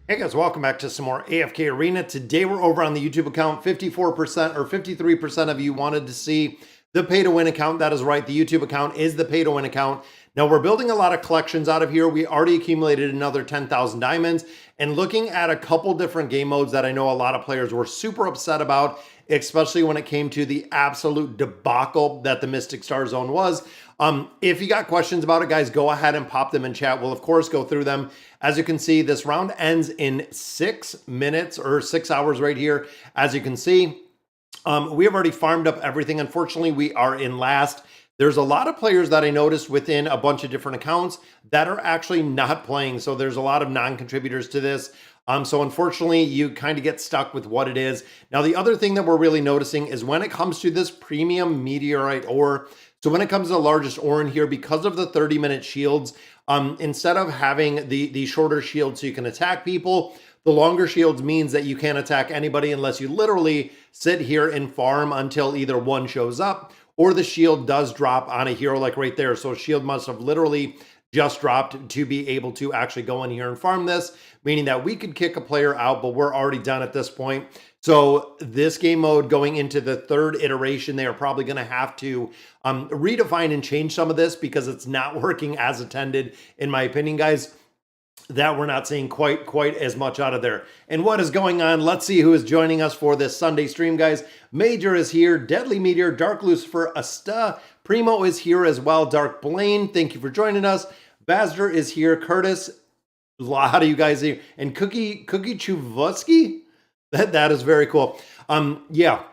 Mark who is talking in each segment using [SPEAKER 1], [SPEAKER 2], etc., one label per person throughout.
[SPEAKER 1] Hey guys, welcome back to some more AFK Arena. Today we're over on the YouTube account. 54% or 53% of you wanted to see the pay to win account. That is right, the YouTube account is the pay to win account. Now we're building a lot of collections out of here. We already accumulated another 10,000 diamonds, and looking at a couple different game modes that I know a lot of players were super upset about, especially when it came to the absolute debacle that the Mystic Star Zone was. If you got questions about it, guys, go ahead and pop them in chat. We'll, of course, go through them. As you can see, this round ends in 6 minutes or 6 hours right here. As you can see, we have already farmed up everything. Unfortunately, we are in last. There's a lot of players that I noticed within a bunch of different accounts that are actually not playing. So there's a lot of non-contributors to this. So unfortunately, you kind of get stuck with what it is. Now, the other thing that we're really noticing is when it comes to this premium meteorite ore, so when it comes to the largest ore in here, because of the 30-minute shields, instead of having the shorter shield so you can attack people, the longer shields means that you can't attack anybody unless you literally sit here and farm until either one shows up or the shield does drop on a hero like right there. So shield must have literally just dropped to be able to actually go in here and farm this, meaning that we could kick a player out, but we're already done at this point. So this game mode going into the third iteration, they are probably going to have to redefine and change some of this because it's not working as intended, in my opinion, guys. That we're not seeing quite as much out of there. And what is going on? Let's see who is joining us for this Sunday stream, guys. Major is here, Deadly Meteor, Dark Lucifer, Asta, Primo is here as well, Dark Blaine, thank you for joining us. Bazder is here, Curtis, a lot of you guys here, and Cookie Chuvusky. That is very cool. Yeah.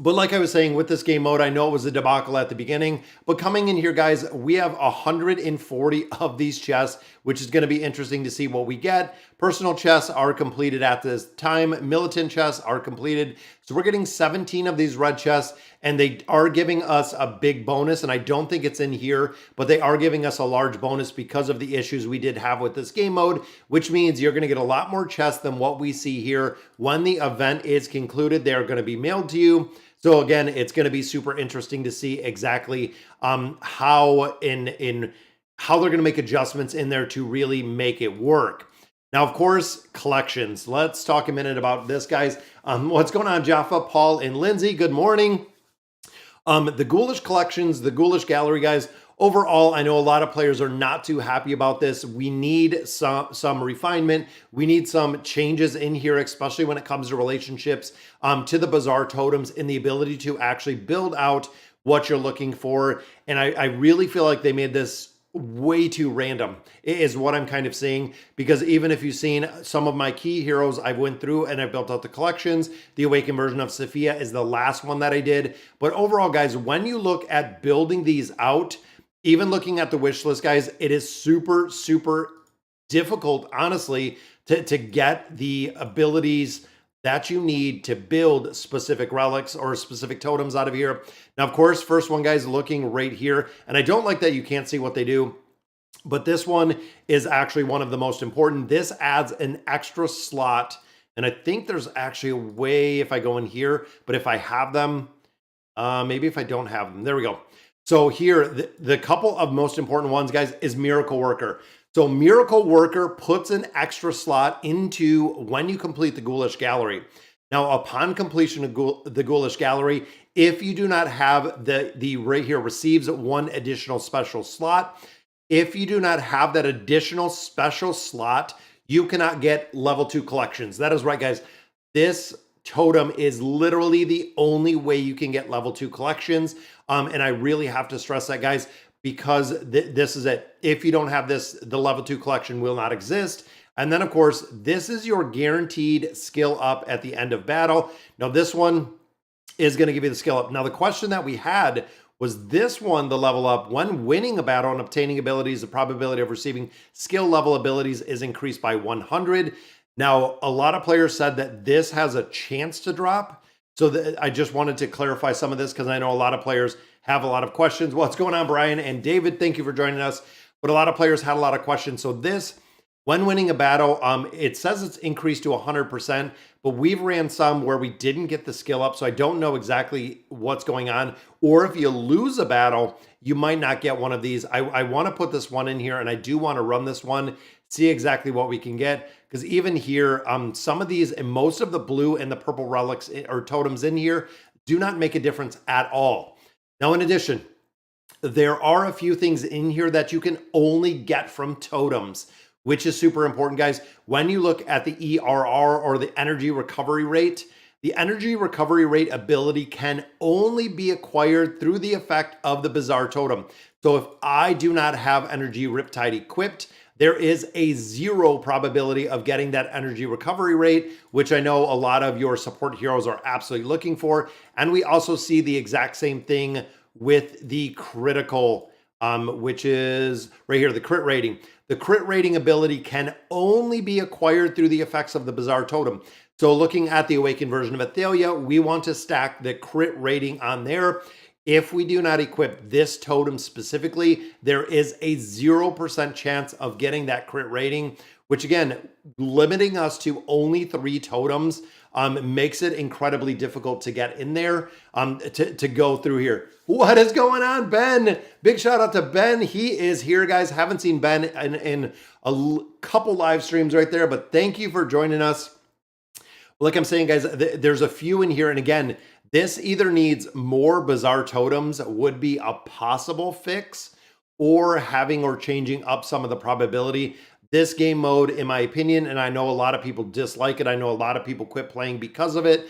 [SPEAKER 1] But like I was saying, with this game mode, I know it was a debacle at the beginning, but coming in here, guys, we have 140 of these chests, which is going to be interesting to see what we get. Personal chests are completed at this time. Militant chests are completed. So we're getting 17 of these red chests, and they are giving us a big bonus, and I don't think it's in here, but they are giving us a large bonus because of the issues we did have with this game mode, which means you're going to get a lot more chests than what we see here. When the event is concluded, they are going to be mailed to you. So again, it's going to be super interesting to see exactly how how they're going to make adjustments in there to really make it work. Now, of course, collections. Let's talk a minute about this, guys. What's going on, Jaffa, Paul, and Lindsay? Good morning. The Ghoulish collections, the Ghoulish gallery, guys. Overall, I know a lot of players are not too happy about this. We need some refinement. We need some changes in here, especially when it comes to relationships to the Bazaar totems and the ability to actually build out what you're looking for. And I really feel like they made this way too random is what I'm kind of seeing, because even if you've seen some of my key heroes, I went through and I built out the collections. The Awakened version of Sophia is the last one that I did. But overall, guys, when you look at building these out, even looking at the wish list, guys, it is super difficult, honestly, to get the abilities that you need to build specific relics or specific totems out of here. Now, of course, first one, guys, looking right here, and I don't like that you can't see what they do, but this one is actually one of the most important. This adds an extra slot, and I think there's actually a way if I go in here, but if I have them, maybe if I don't have them, there we go. So here, the couple of most important ones, guys, is Miracle Worker. So Miracle Worker puts an extra slot into when you complete the Ghoulish Gallery. Now, upon completion of the Ghoulish Gallery, if you do not have the right here, receives one additional special slot. If you do not have that additional special slot, you cannot get level 2 collections. That is right, guys. This totem is literally the only way you can get level 2 collections. And I really have to stress that, guys, because this is it. If you don't have this, the level 2 collection will not exist. And then, of course, this is your guaranteed skill up at the end of battle. Now, this one is going to give you the skill up. Now, the question that we had was this one, the level up. When winning a battle and obtaining abilities, the probability of receiving skill level abilities is increased by 100. Now, a lot of players said that this has a chance to drop. So I just wanted to clarify some of this because I know a lot of players have a lot of questions. What's going on, Brian and David? Thank you for joining us. But a lot of players had a lot of questions. So this, when winning a battle, it says it's increased to 100%, but we've ran some where we didn't get the skill up. So I don't know exactly what's going on. Or if you lose a battle, you might not get one of these. I want to put this one in here, and I do want to run this one, see exactly what we can get. Because even here, some of these and most of the blue and the purple relics or totems in here do not make a difference at all. Now, in addition, there are a few things in here that you can only get from totems, which is super important, guys. When you look at the ERR, or the energy recovery rate, the energy recovery rate ability can only be acquired through the effect of the bizarre totem. So if I do not have energy Riptide equipped, there is a 0 probability of getting that energy recovery rate, which I know a lot of your support heroes are absolutely looking for. And we also see the exact same thing with the critical, which is right here, the crit rating. The crit rating ability can only be acquired through the effects of the bizarre totem. So looking at the awakened version of Athalia, we want to stack the crit rating on there. If we do not equip this totem specifically, there is a 0% chance of getting that crit rating, which again, limiting us to only 3 totems makes it incredibly difficult to get in there, to go through here. What is going on, Ben? Big shout out to Ben. He is here, guys. Haven't seen Ben in a couple live streams right there, but thank you for joining us. Like I'm saying, guys, there's a few in here. And again, this either needs more bizarre totems, would be a possible fix, or having or changing up some of the probability. This game mode, in my opinion, and I know a lot of people dislike it, I know a lot of people quit playing because of it,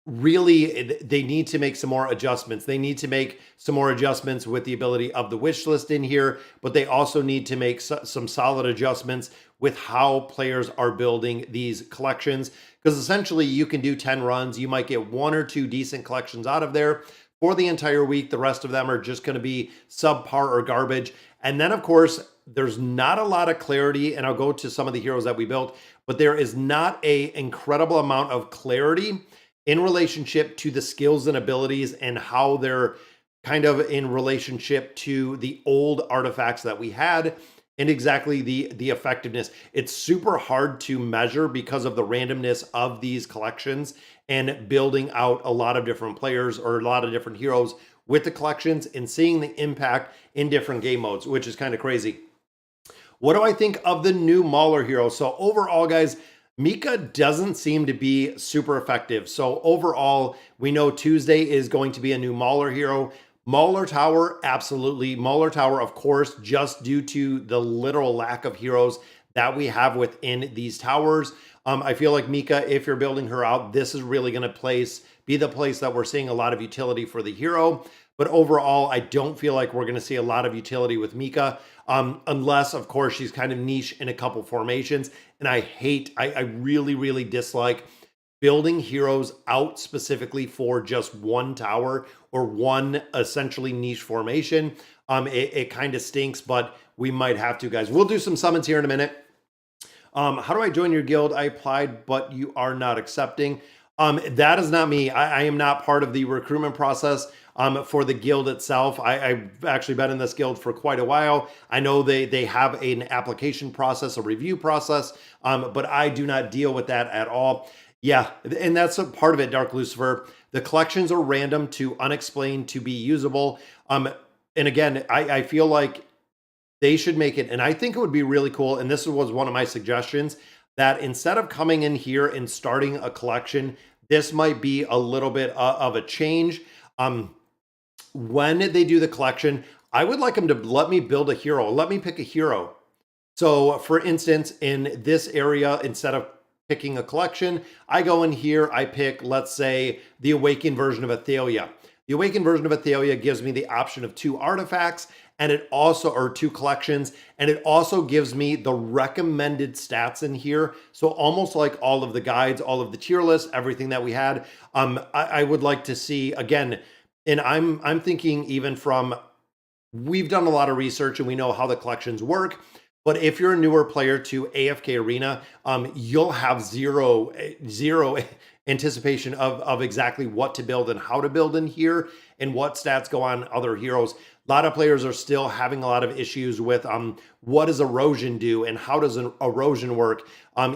[SPEAKER 1] really, they need to make some more adjustments. They need to make some more adjustments with the ability of the wish list in here, but they also need to make some solid adjustments with how players are building these collections. Because essentially, you can do 10 runs. You might get 1 or 2 decent collections out of there for the entire week. The rest of them are just going to be subpar or garbage. And then, of course, there's not a lot of clarity, and I'll go to some of the heroes that we built, but there is not an incredible amount of clarity in relationship to the skills and abilities and how they're kind of in relationship to the old artifacts that we had and exactly the effectiveness. It's super hard to measure because of the randomness of these collections and building out a lot of different players or a lot of different heroes with the collections and seeing the impact in different game modes, which is kind of crazy. What do I think of the new Mauler hero? So overall, guys, Mika doesn't seem to be super effective. So overall, we know Tuesday is going to be a new Mauler hero. Mauler Tower, absolutely. Mauler Tower, of course, just due to the literal lack of heroes that we have within these towers. I feel like Mika, if you're building her out, this is really going to be the place that we're seeing a lot of utility for the hero. But overall, I don't feel like we're going to see a lot of utility with Mika, unless, of course, she's kind of niche in a couple formations. And I really, really dislike building heroes out specifically for just one tower or one essentially niche formation. It kind of stinks, but we might have to, guys. We'll do some summons here in a minute. How do I join your guild? I applied, but you are not accepting. That is not me. I am not part of the recruitment process for the guild itself. I've actually been in this guild for quite a while. I know they have an application process, a review process, but I do not deal with that at all. Yeah, and that's a part of it, Dark Lucifer. The collections are random to unexplained to be usable. And again, I feel like they should make it, and I think it would be really cool, and this was one of my suggestions, that instead of coming in here and starting a collection, this might be a little bit of a change. When they do the collection, I would like them to let me build a hero. Let me pick a hero. So for instance, in this area, instead of picking a collection, I go in here, I pick, let's say, the Awakened version of Athalia. The Awakened version of Athalia gives me the option of 2 artifacts, and it also, or 2 collections, and it also gives me the recommended stats in here. So almost like all of the guides, all of the tier lists, everything that we had. I would like to see, again, and I'm thinking even from, we've done a lot of research and we know how the collections work. But if you're a newer player to AFK Arena, you'll have zero anticipation of exactly what to build and how to build in here and what stats go on other heroes. A lot of players are still having a lot of issues with what does erosion do and how does an erosion work.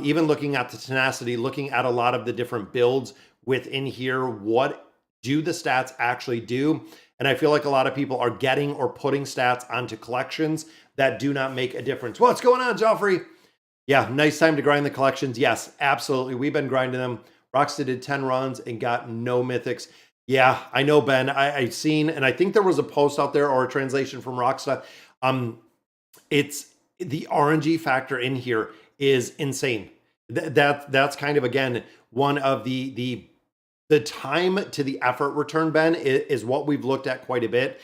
[SPEAKER 1] Even looking at the tenacity, looking at a lot of the different builds within here, what do the stats actually do? And I feel like a lot of people are getting or putting stats onto collections that do not make a difference. What's going on, Joffrey? Yeah, nice time to grind the collections. Yes, absolutely. We've been grinding them. Rockstar did 10 runs and got no mythics. Yeah, I know, Ben. I've seen, and I think there was a post out there or a translation from Rockstar. It's the RNG factor in here is insane. That's kind of, again, one of the time to the effort return, Ben, is what we've looked at quite a bit.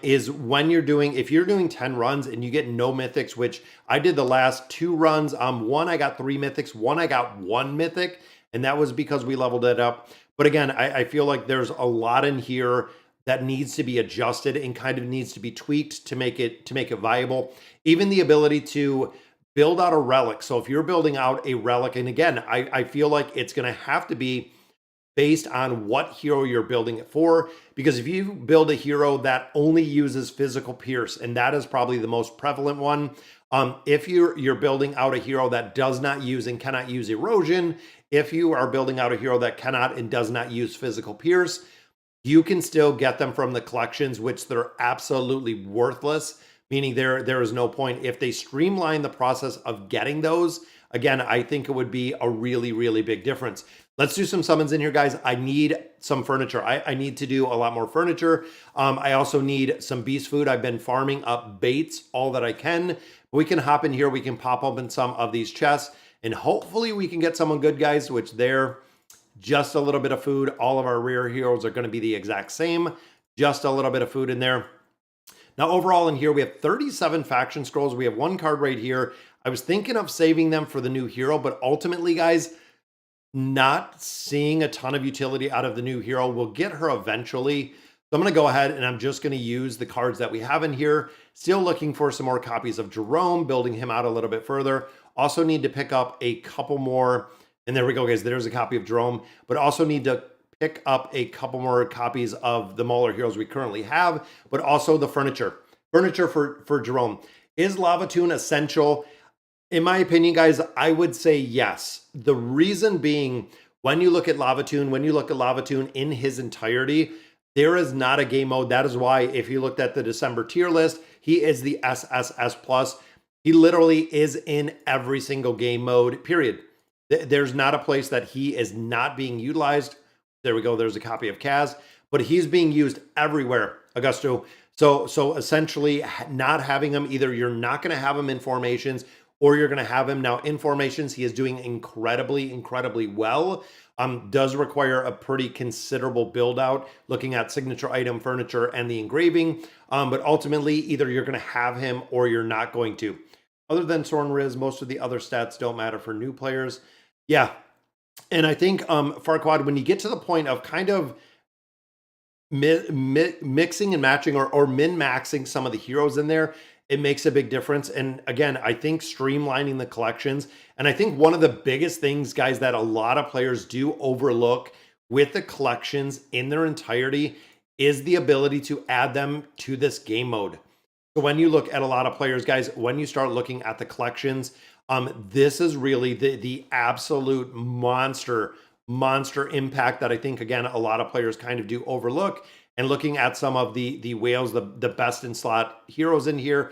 [SPEAKER 1] Is when if you're doing 10 runs and you get no mythics, which I did the last 2 runs. One, I got 3 mythics. One, I got 1 mythic. And that was because we leveled it up. But again, I feel like there's a lot in here that needs to be adjusted and kind of needs to be tweaked to make it viable. Even the ability to build out a relic. So if you're building out a relic, and again, I feel like it's going to have to be based on what hero you're building it for. Because if you build a hero that only uses physical pierce, and that is probably the most prevalent one, if you're building out a hero that does not use and cannot use erosion, if you are building out a hero that cannot and does not use physical pierce, you can still get them from the collections, which they're absolutely worthless, meaning there is no point. If they streamline the process of getting those, again, I think it would be a really, really big difference. Let's do some summons in here, guys. I need some furniture. I need to do a lot more furniture. I also need some beast food. I've been farming up baits all that I can. We can hop in here. We can pop open some of these chests, and hopefully we can get someone good, guys, which they're just a little bit of food. All of our rare heroes are going to be the exact same. Just a little bit of food in there. Now, overall in here, we have 37 faction scrolls. We have 1 card right here. I was thinking of saving them for the new hero, but ultimately, guys, not seeing a ton of utility out of the new hero. We'll get her eventually. So I'm going to go ahead and I'm just going to use the cards that we have in here. Still looking for some more copies of Jerome, building him out a little bit further. Also need to pick up a couple more. And there we go, guys. There's a copy of Jerome, but also need to pick up a couple more copies of the Mauler heroes we currently have, but also the furniture. Furniture for Jerome. Is Lavatune essential? In my opinion, guys, I would say yes. The reason being, when you look at Lavatune in his entirety, there is not a game mode. That is why if you looked at the December tier list, he is the SSS+. He literally is in every single game mode, period. There's not a place that he is not being utilized. There we go. There's a copy of Kaz, but he's being used everywhere, Augusto. So essentially not having him, either you're not going to have him in formations or you're going to have him now in formations. He is doing incredibly well. Does require a pretty considerable build out looking at signature item, furniture, and the engraving. But ultimately, either you're going to have him or you're not going to. Other than Soren Riz, most of the other stats don't matter for new players. Yeah. And I think Farquaad, when you get to the point of kind of mixing and matching or min-maxing some of the heroes in there, it makes a big difference. And again, I think streamlining the collections, and I think one of the biggest things, guys, that a lot of players do overlook with the collections in their entirety is the ability to add them to this game mode. So when you look at a lot of players, guys, when you start looking at the collections, this is really the absolute monster impact that I think, again, a lot of players kind of do overlook. And looking at some of the whales, the best in slot heroes in here,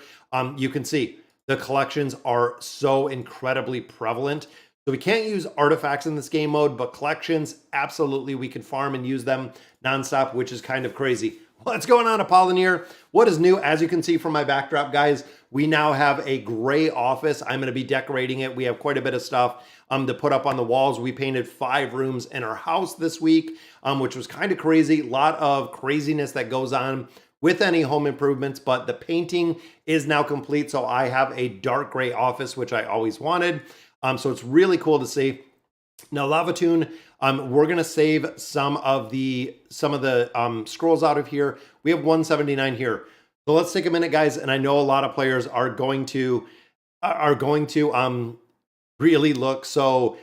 [SPEAKER 1] you can see the collections are so incredibly prevalent. So we can't use artifacts in this game mode, but collections, absolutely, we can farm and use them nonstop, which is kind of crazy. What's going on, Apollinaire? What is new? As you can see from my backdrop, guys, we now have a gray office. I'm going to be decorating it. We have quite a bit of stuff to put up on the walls. We painted 5 rooms in our house this week, which was kind of crazy. A lot of craziness that goes on with any home improvements, but the painting is now complete. So I have a dark gray office, which I always wanted. So it's really cool to see. Now, Lavatune, we're going to save some of the scrolls out of here. We have 179 here. So let's take a minute, guys. And I know a lot of players are going to really look. So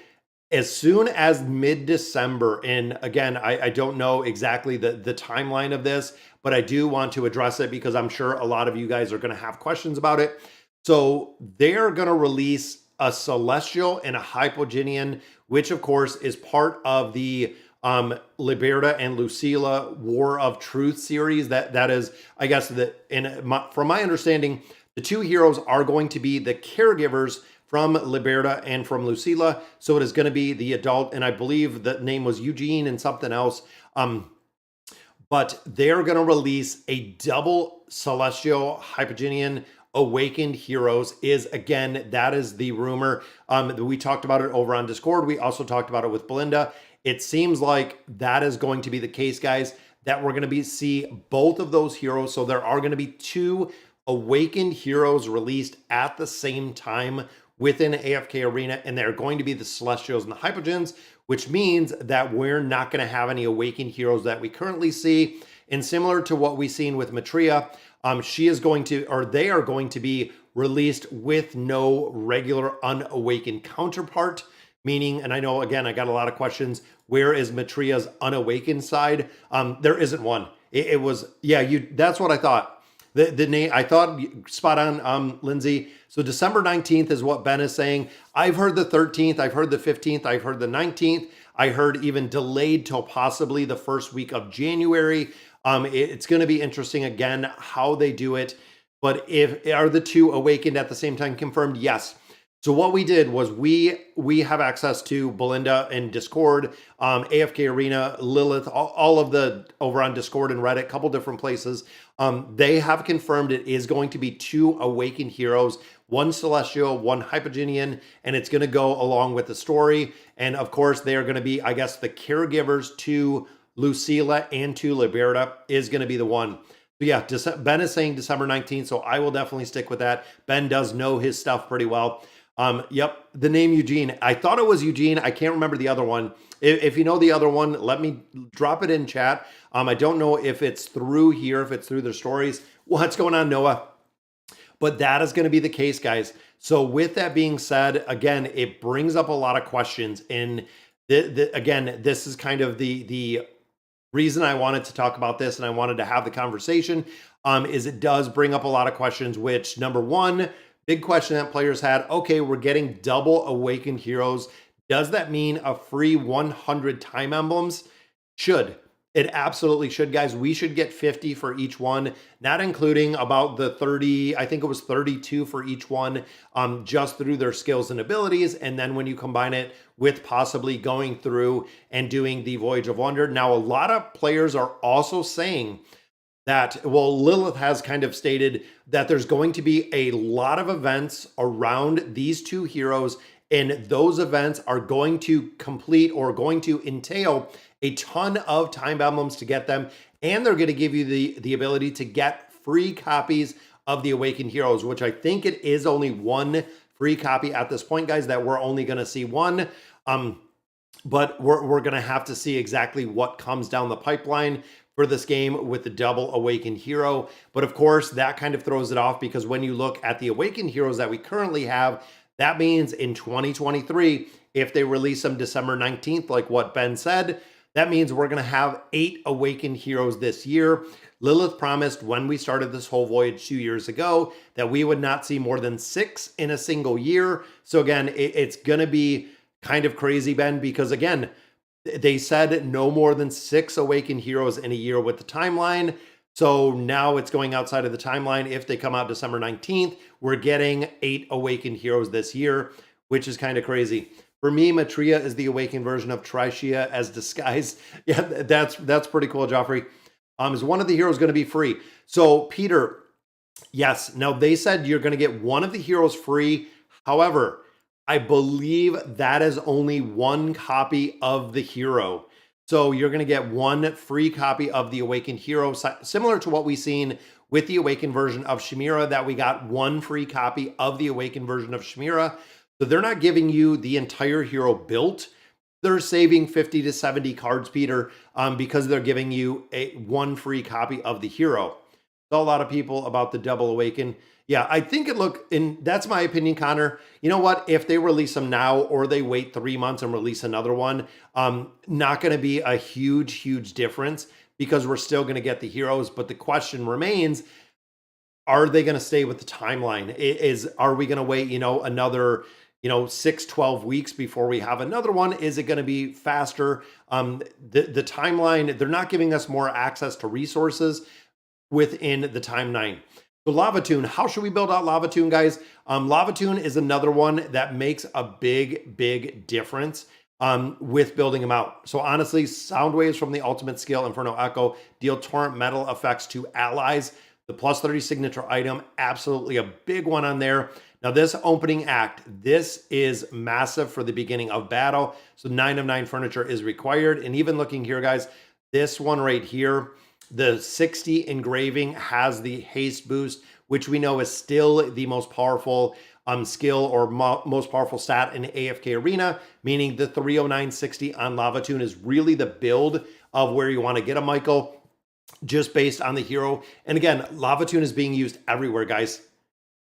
[SPEAKER 1] as soon as mid-December, and again, I don't know exactly the timeline of this, but I do want to address it because I'm sure a lot of you guys are going to have questions about it. So they're going to release a Celestial and a Hypogean, which of course is part of the Liberta and Lucilla War of Truth series. That is, I guess, from my understanding, the two heroes are going to be the caregivers from Liberta and from Lucilla. So it is going to be the adult, and I believe the name was Eugene and something else. But they're going to release a double Celestial Hypogean Awakened Heroes. That is the rumor. We talked about it over on Discord. We also talked about it with Belinda. It seems like that is going to be the case, guys, that we're going to see both of those heroes. So there are going to be two Awakened Heroes released at the same time within AFK Arena, and they're going to be the Celestials and the Hypogeans, which means that we're not going to have any Awakened Heroes that we currently see. And similar to what we've seen with Matria, they are going to be released with no regular unawakened counterpart, meaning, and I know, again, I got a lot of questions, where is Matria's unawakened side? There isn't one. That's what I thought. The name, I thought, spot on, Lindsay. So December 19th is what Ben is saying. I've heard the 13th, I've heard the 15th, I've heard the 19th. I heard even delayed till possibly the first week of January. It's going to be interesting, again, how they do it. But are the two awakened at the same time confirmed? Yes. So what we did was we have access to Belinda and Discord, AFK Arena, Lilith, all of the over on Discord and Reddit, a couple different places. They have confirmed it is going to be two Awakened Heroes, one Celestial, one Hypogean, and it's going to go along with the story. And of course, they are going to be, I guess, the caregivers to Lucilla and to Liberta is going to be the one. So yeah, Ben is saying December 19th, so I will definitely stick with that. Ben does know his stuff pretty well. Yep, the name Eugene. I thought it was Eugene. I can't remember the other one. If you know the other one, let me drop it in chat. I don't know if it's through here, if it's through their stories. What's going on, Noah? But that is going to be the case, guys. So with that being said, again, it brings up a lot of questions. And again, this is kind of the reason I wanted to talk about this and I wanted to have the conversation, is it does bring up a lot of questions, which, number one, big question that players had, okay, we're getting double Awakened Heroes. Does that mean a free 100 time emblems? Should. It absolutely should, guys. We should get 50 for each one, not including about the 30, I think it was 32 for each one, just through their skills and abilities. And then when you combine it with possibly going through and doing the Voyage of Wonder. Now, a lot of players are also saying that, well, Lilith has kind of stated that there's going to be a lot of events around these two heroes, and those events are going to complete or going to entail a ton of time emblems to get them, and they're going to give you the ability to get free copies of the Awakened Heroes, which I think it is only one free copy at this point, guys, that we're only going to see one. But we're going to have to see exactly what comes down the pipeline for this game with the double Awakened Hero. But of course, that kind of throws it off, because when you look at the Awakened Heroes that we currently have, that means in 2023, if they release them December 19th, like what Ben said, that means we're going to have 8 Awakened Heroes this year. Lilith promised when we started this whole voyage 2 years ago that we would not see more than 6 in a single year. So again, it's going to be kind of crazy, Ben, because again, they said no more than 6 Awakened Heroes in a year with the timeline. So now it's going outside of the timeline. If they come out December 19th, we're getting 8 Awakened Heroes this year, which is kind of crazy. For me, Matria is the awakened version of Trishia as disguise. Yeah, that's pretty cool, Joffrey. Is one of the heroes going to be free? So, Peter, yes. Now, they said you're going to get one of the heroes free. However, I believe that is only one copy of the hero. So you're going to get one free copy of the Awakened Hero, similar to what we've seen with the Awakened version of Shamira, that we got one free copy of the Awakened version of Shamira. So they're not giving you the entire hero built. They're saving 50 to 70 cards, Peter, because they're giving you one free copy of the hero. So a lot of people about the double Awaken. Yeah, I think that's my opinion, Connor. You know what? If they release them now or they wait 3 months and release another one, not going to be a huge difference, because we're still going to get the heroes. But the question remains, are they going to stay with the timeline? Are we going to wait, another 6-12 weeks before we have another one? Is it going to be faster? The timeline, they're not giving us more access to resources within the timeline. So Lavatune, how should we build out Lavatune, guys? Lavatune is another one that makes a big difference with building them out. So honestly, sound waves from the ultimate skill Inferno Echo deal torrent metal effects to allies. The +30 signature item, absolutely a big one on there. Now this opening act, this is massive for the beginning of battle. So 9 of 9 furniture is required. And even looking here, guys, this one right here, the 60 engraving has the haste boost, which we know is still the most powerful skill or most powerful stat in AFK Arena, meaning the 30960 on Lavatune is really the build of where you want to get a Michael, just based on the hero. And again, Lavatune is being used everywhere, guys.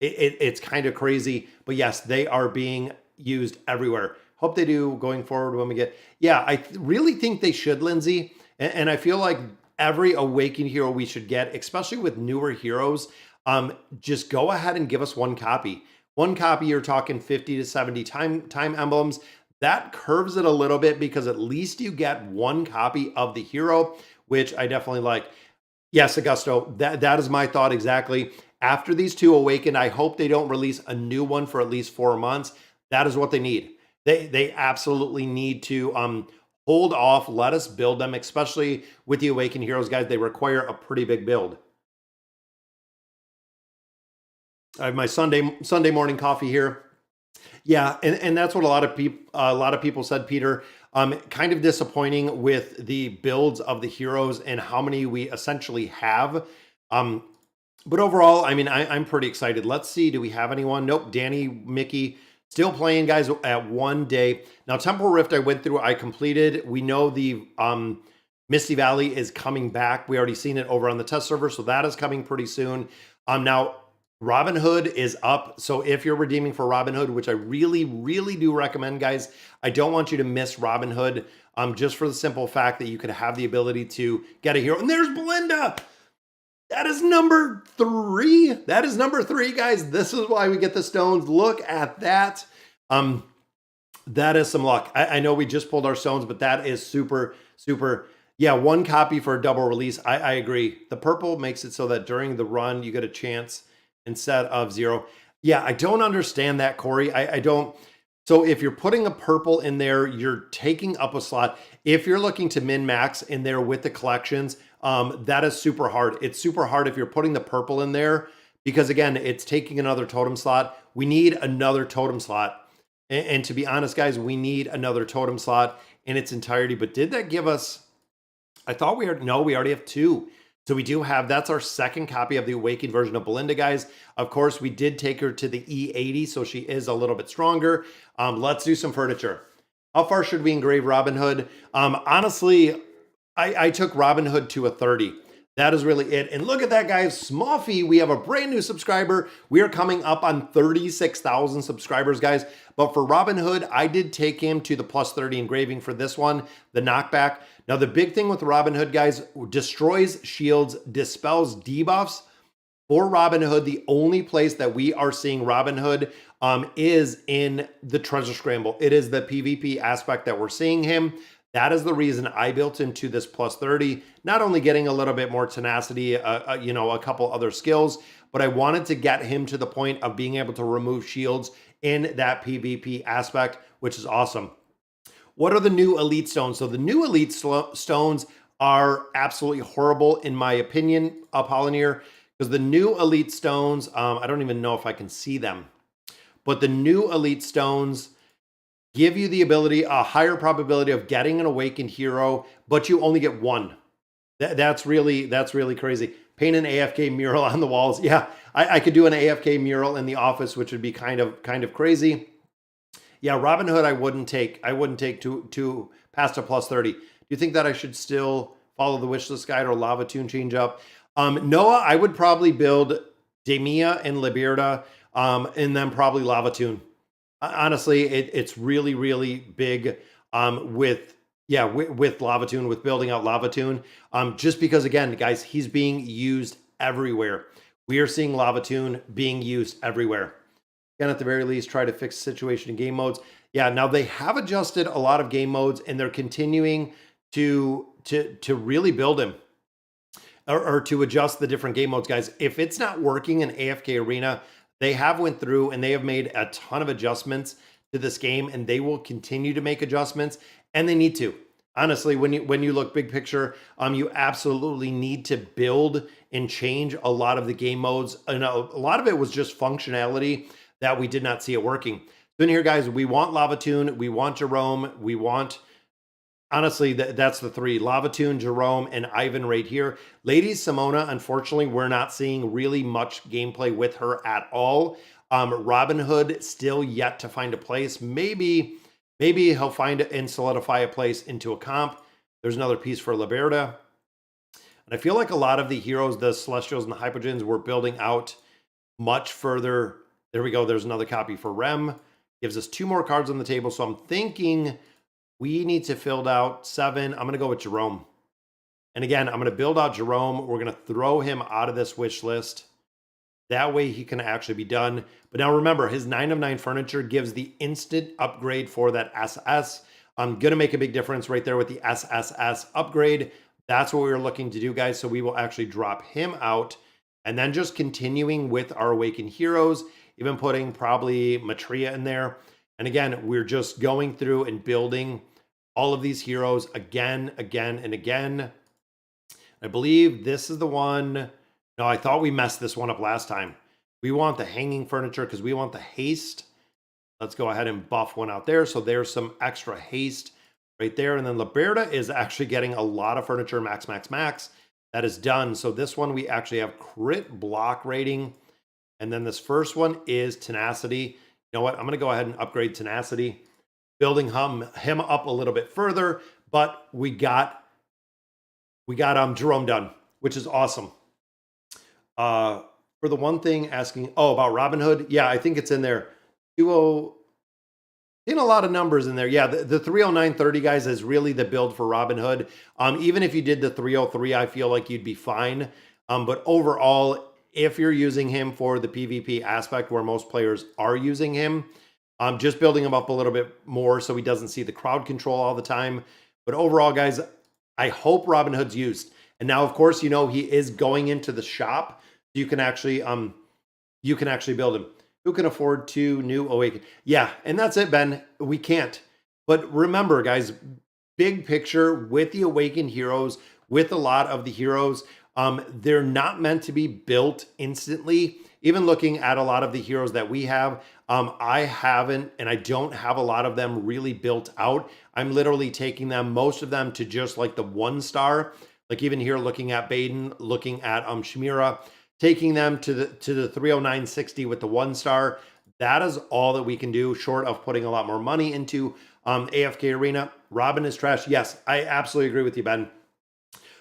[SPEAKER 1] It's kind of crazy, but yes, they are being used everywhere. Hope they do going forward when we get, yeah, I really think they should, Lindsay. And I feel like every awakened hero we should get, especially with newer heroes, just go ahead and give us one copy. One copy, you're talking 50 to 70 time emblems. That curves it a little bit because at least you get one copy of the hero, which I definitely like. Yes, Augusto, that is my thought exactly. After these two awaken, I hope they don't release a new one for at least 4 months. That is what they need. They absolutely need to hold off, let us build them, especially with the awakened heroes, guys. They require a pretty big build. I have my Sunday morning coffee here. Yeah, and that's what a lot of people said, Peter. Kind of disappointing with the builds of the heroes and how many we essentially have. But overall, I mean, I'm pretty excited. Let's see, do we have anyone? Nope, Danny, Mickey, still playing, guys, at 1 day. Now, Temporal Rift I went through, I completed. We know the Misty Valley is coming back. We already seen it over on the test server, so that is coming pretty soon. Now, Robin Hood is up. So if you're redeeming for Robin Hood, which I really do recommend, guys, I don't want you to miss Robin Hood just for the simple fact that you could have the ability to get a hero. And there's Belinda. That is number 3. That is number 3, guys. This is why we get the stones. Look at that. That is some luck. I know we just pulled our stones, but that is super. Yeah, 1 copy for a double release. I agree. The purple makes it so that during the run, you get a chance instead of 0. Yeah, I don't understand that, Corey. I don't. So if you're putting a purple in there, you're taking up a slot. If you're looking to min-max in there with the collections, that is super hard. It's super hard if you're putting the purple in there because, again, it's taking another totem slot. We need another totem slot. And to be honest, guys, we need another totem slot in its entirety. But did that give us, I thought we already have 2. So we do have, that's our 2nd copy of the Awakened version of Belinda, guys. Of course, we did take her to the E80, so she is a little bit stronger. Let's do some furniture. How far should we engrave Robin Hood? Honestly, I took Robin Hood to a 30. That is really it. And look at that, guys. Small fee. We have a brand new subscriber. We are coming up on 36,000 subscribers, guys. But for Robin Hood, I did take him to the +30 engraving for this one, the knockback. Now, the big thing with Robin Hood, guys, destroys shields, dispels debuffs. For Robin Hood, the only place that we are seeing Robin Hood is in the Treasure Scramble. It is the PvP aspect that we're seeing him. That is the reason I built him to this +30, not only getting a little bit more tenacity, a couple other skills, but I wanted to get him to the point of being able to remove shields in that PvP aspect, which is awesome. What are the new elite stones? So the new elite stones are absolutely horrible in my opinion, Apollinaire, because the new elite stones, I don't even know if I can see them, but the new elite stones give you the ability, a higher probability of getting an awakened hero, but you only get 1. That's really crazy. Paint an AFK mural on the walls. Yeah, I could do an AFK mural in the office, which would be kind of crazy. Yeah, Robin Hood, I wouldn't take to past a +30. Do you think that I should still follow the wishlist guide or Lavatune change up? Noah, I would probably build Demia and Liberta, and then probably Lavatune. Honestly, it's really big with Lavatune, with building out Lavatune. Just because, again, guys, he's being used everywhere. We are seeing Lavatune being used everywhere. Again, at the very least, try to fix the situation in game modes. Yeah, now they have adjusted a lot of game modes, and they're continuing to really build him or to adjust the different game modes, guys. If it's not working in AFK Arena, they have went through and they have made a ton of adjustments to this game, and they will continue to make adjustments, and they need to. Honestly, when you look big picture, you absolutely need to build and change a lot of the game modes. And a lot of it was just functionality that we did not see it working. So in here, guys, we want Lavatune, we want Jerome, we want, honestly, that's the three: Lavatune, Jerome, and Ivan right here. Lady Simona, unfortunately, we're not seeing really much gameplay with her at all. Robin Hood still yet to find a place. Maybe he'll find and solidify a place into a comp. There's another piece for Liberta. And I feel like a lot of the heroes, the Celestials and the Hypogens, were building out much further. There we go. There's another copy for Rem. Gives us 2 more cards on the table. So I'm thinking we need to fill out 7. I'm going to go with Jerome. And again, I'm going to build out Jerome. We're going to throw him out of this wish list. That way he can actually be done. But now remember, his 9 of 9 furniture gives the instant upgrade for that SS. I'm going to make a big difference right there with the SSS upgrade. That's what we were looking to do, guys. So we will actually drop him out. And then just continuing with our Awakened Heroes, even putting probably Matria in there. And again, we're just going through and building all of these heroes again, and again. I believe this is the one. No, I thought we messed this one up last time. We want the hanging furniture because we want the haste. Let's go ahead and buff one out there. So there's some extra haste right there. And then Liberta is actually getting a lot of furniture, max. That is done. So this one, we actually have crit block rating. And then this first one is tenacity. You know what? I'm going to go ahead and upgrade tenacity, building him up a little bit further. But we got Jerome done, which is awesome. For the one thing asking, about Robin Hood. Yeah, I think it's in there. 20, in a lot of numbers in there. Yeah, the 30930, guys, is really the build for Robin Hood. Even if you did the 303, I feel like you'd be fine. But overall, if you're using him for the PvP aspect where most players are using him, just building him up a little bit more so he doesn't see the crowd control all the time. But overall, guys, I hope Robin Hood's used. And now, of course, you know, he is going into the shop. You can actually build him. Who can afford 2 new Awaken? Yeah, and that's it, Ben. We can't. But remember, guys, big picture with the Awakened heroes, with a lot of the heroes, they're not meant to be built instantly. Even looking at a lot of the heroes that we have, I haven't, and I don't have a lot of them really built out. I'm literally taking them, most of them, to just like the 1-star. Like even here, looking at Baden, looking at Shmira, taking them to the 30960 with the 1-star. That is all that we can do, short of putting a lot more money into AFK Arena. Robin is trash. Yes, I absolutely agree with you, Ben.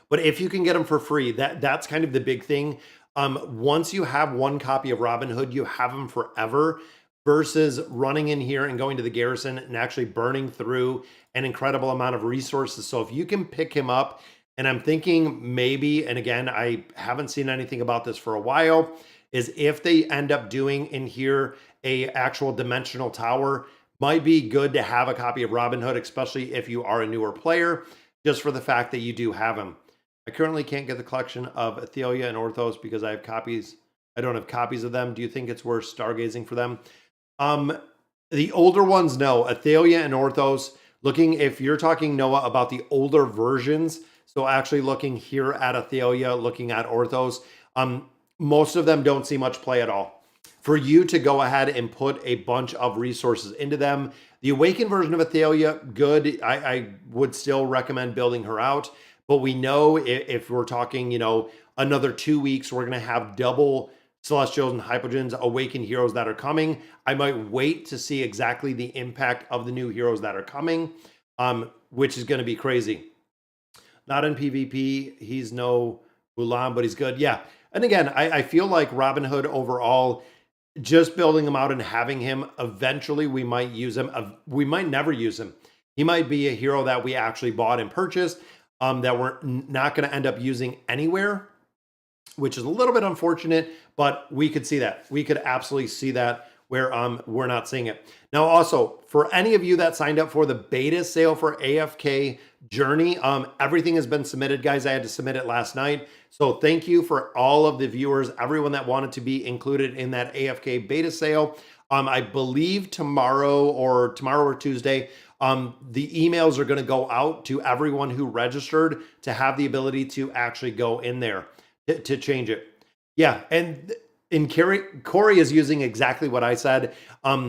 [SPEAKER 1] But if you can get them for free, that's kind of the big thing. Once you have 1 copy of Robin Hood, you have them forever, versus running in here and going to the garrison and actually burning through an incredible amount of resources. So if you can pick him up, and I'm thinking maybe, and again, I haven't seen anything about this for a while, is if they end up doing in here a actual dimensional tower, might be good to have a copy of Robin Hood, especially if you are a newer player, just for the fact that you do have him. I currently can't get the collection of Athelia and Orthos because I have copies. I don't have copies of them. Do you think it's worth stargazing for them? The older ones, no. Athelia and Orthos, looking, if you're talking, Noah, about the older versions, so actually looking here at Athelia, looking at Orthos, most of them don't see much play at all. For you to go ahead and put a bunch of resources into them, the Awakened version of Athelia, good. I would still recommend building her out. But we know if we're talking, you know, another 2 weeks, we're going to have double Celestials and Hypogens Awakened heroes that are coming. I might wait to see exactly the impact of the new heroes that are coming, which is going to be crazy. Not in PvP. He's no Mulan, but he's good. Yeah. And again, I feel like Robin Hood overall, just building him out and having him, eventually we might use him. We might never use him. He might be a hero that we actually bought and purchased that we're not going to end up using anywhere, which is a little bit unfortunate, but we could see that. We could absolutely see that where we're not seeing it. Now, also, for any of you that signed up for the beta sale for AFK Journey, everything has been submitted, guys. I had to submit it last night. So thank you for all of the viewers, everyone that wanted to be included in that AFK beta sale. I believe tomorrow or Tuesday, the emails are going to go out to everyone who registered to have the ability to actually go in there to change it. Yeah, and Corey is using exactly what I said.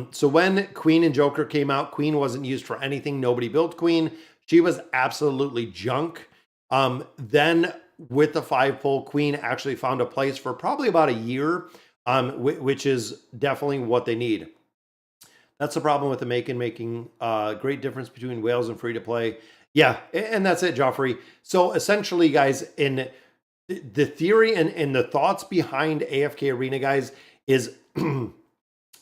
[SPEAKER 1] So when Queen and Joker came out, Queen wasn't used for anything. Nobody built Queen. She was absolutely junk. Then with the 5-pull, Queen actually found a place for probably about a year, which is definitely what they need. That's the problem with the making great difference between whales and free to play. Yeah, and that's it, Joffrey. So essentially, guys, in the theory and the thoughts behind AFK Arena, guys, is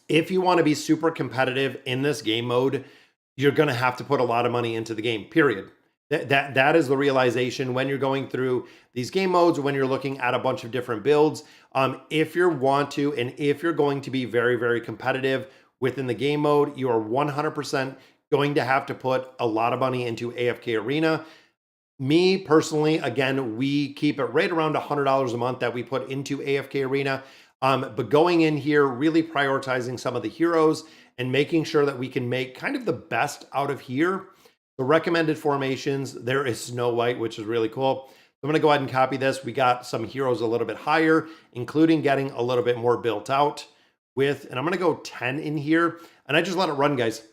[SPEAKER 1] if you want to be super competitive in this game mode, you're going to have to put a lot of money into the game, period. That is the realization when you're going through these game modes, when you're looking at a bunch of different builds. If you want to, and if you're going to be very, very competitive within the game mode, you are 100% going to have to put a lot of money into AFK Arena. Me personally, again, we keep it right around $100 a month that we put into AFK Arena. But going in here, really prioritizing some of the heroes and making sure that we can make kind of the best out of here. The recommended formations, there is Snow White, which is really cool. So I'm going to go ahead and copy this. We got some heroes a little bit higher, including getting a little bit more built out with, and I'm going to go 10 in here, and I just let it run, guys.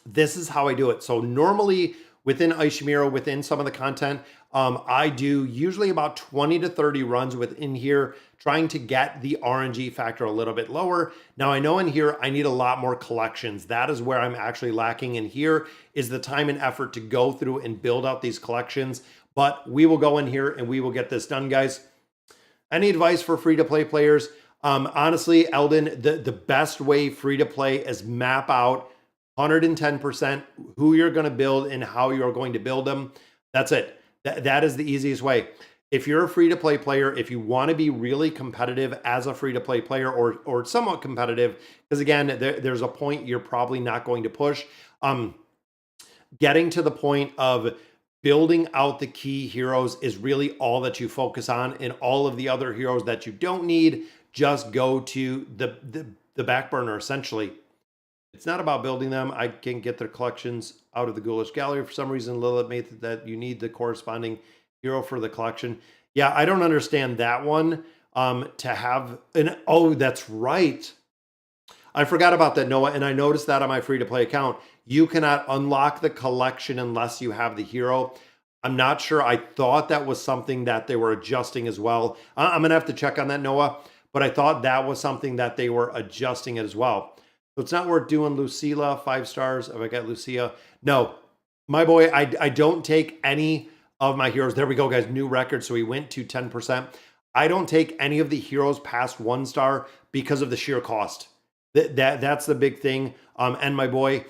[SPEAKER 1] This is how I do it. So normally within Ishimiro, within some of the content, I do usually about 20 to 30 runs within here, trying to get the RNG factor a little bit lower. Now I know in here, I need a lot more collections. That is where I'm actually lacking in here, is the time and effort to go through and build out these collections. But we will go in here and we will get this done, guys. Any advice for free-to-play players? Honestly, Eldon, the best way free-to-play is map out 110% who you're going to build and how you're going to build them. That's it. That is the easiest way. If you're a free-to-play player, if you want to be really competitive as a free-to-play player or somewhat competitive, because again, there's a point you're probably not going to push, getting to the point of building out the key heroes is really all that you focus on, and all of the other heroes that you don't need just go to the back burner, essentially. It's not about building them. I can get their collections out of the Ghoulish gallery. For some reason, Lilith made that you need the corresponding hero for the collection. Yeah, I don't understand that one. To have an, oh, that's right. I forgot about that, Noah, and I noticed that on my free-to-play account. You cannot unlock the collection unless you have the hero. I'm not sure. I thought that was something that they were adjusting as well. I'm going to have to check on that, Noah, but I thought that was something that they were adjusting as well. So it's not worth doing Lucilla, 5 stars. If I got Lucia, no, my boy, I don't take any of my heroes. There we go, guys, new record. So we went to 10%. I don't take any of the heroes past 1 star because of the sheer cost. That's the big thing. And my boy,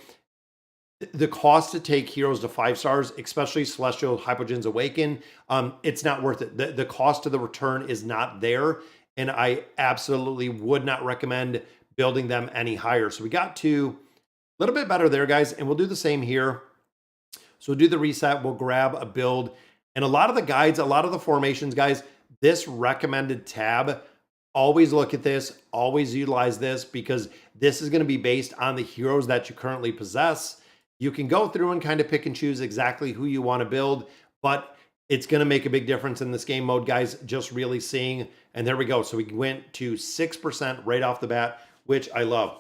[SPEAKER 1] the cost to take heroes to 5 stars, especially Celestial Hypogean's Awaken, it's not worth it. The cost of the return is not there. And I absolutely would not recommend building them any higher. So we got to a little bit better there, guys, and we'll do the same here. So we'll do the reset, we'll grab a build, and a lot of the guides, a lot of the formations, guys, this recommended tab, always look at this, always utilize this, because this is going to be based on the heroes that you currently possess. You can go through and kind of pick and choose exactly who you want to build, but it's going to make a big difference in this game mode, guys, just really seeing. And there we go. So we went to 6% right off the bat, which I love.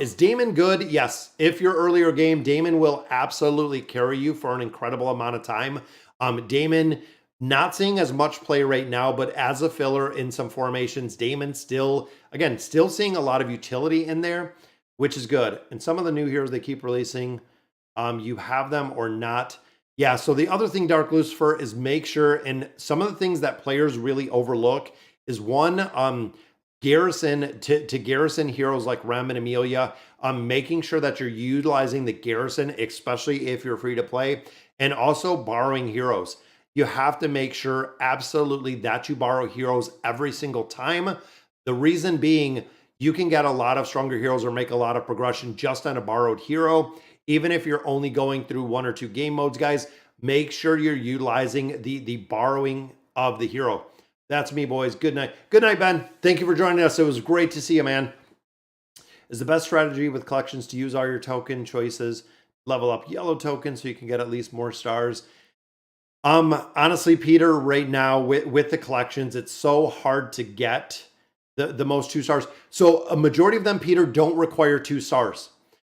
[SPEAKER 1] Is Damon good? Yes. If you're earlier game, Damon will absolutely carry you for an incredible amount of time. Damon, not seeing as much play right now, but as a filler in some formations, Damon still seeing a lot of utility in there, which is good. And some of the new heroes they keep releasing, you have them or not. Yeah, so the other thing, Dark Lucifer, is make sure, and some of the things that players really overlook is one, garrison to garrison heroes like Rem and Amelia, making sure that you're utilizing the garrison, especially if you're free to play, and also borrowing heroes. You have to make sure absolutely that you borrow heroes every single time. The reason being, you can get a lot of stronger heroes or make a lot of progression just on a borrowed hero. Even if you're only going through 1 or 2 game modes, guys, make sure you're utilizing the borrowing of the hero. That's me, boys. Good night. Good night, Ben. Thank you for joining us. It was great to see you, man. Is the best strategy with collections to use all your token choices, level up yellow tokens so you can get at least more stars? Honestly, Peter, right now with the collections, it's so hard to get the most 2 stars. So a majority of them, Peter, don't require 2 stars.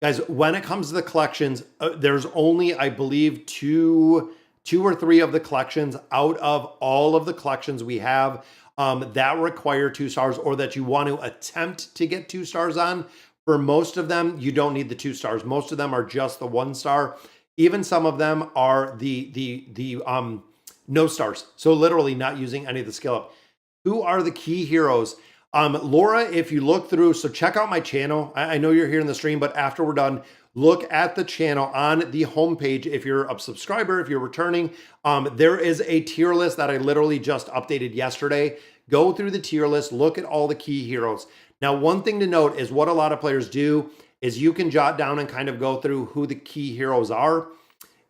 [SPEAKER 1] Guys, when it comes to the collections, there's only, I believe, two or three of the collections out of all of the collections we have that require 2 stars or that you want to attempt to get 2 stars on. For most of them, you don't need the 2 stars. Most of them are just the 1 star. Even some of them are the no stars. So literally not using any of the skill up. Who are the key heroes? Laura, if you look through, so check out my channel. I know you're here in the stream, but after we're done, look at the channel on the homepage. If you're a subscriber, if you're returning, there is a tier list that I literally just updated yesterday. Go through the tier list, look at all the key heroes. Now, one thing to note is what a lot of players do is you can jot down and kind of go through who the key heroes are.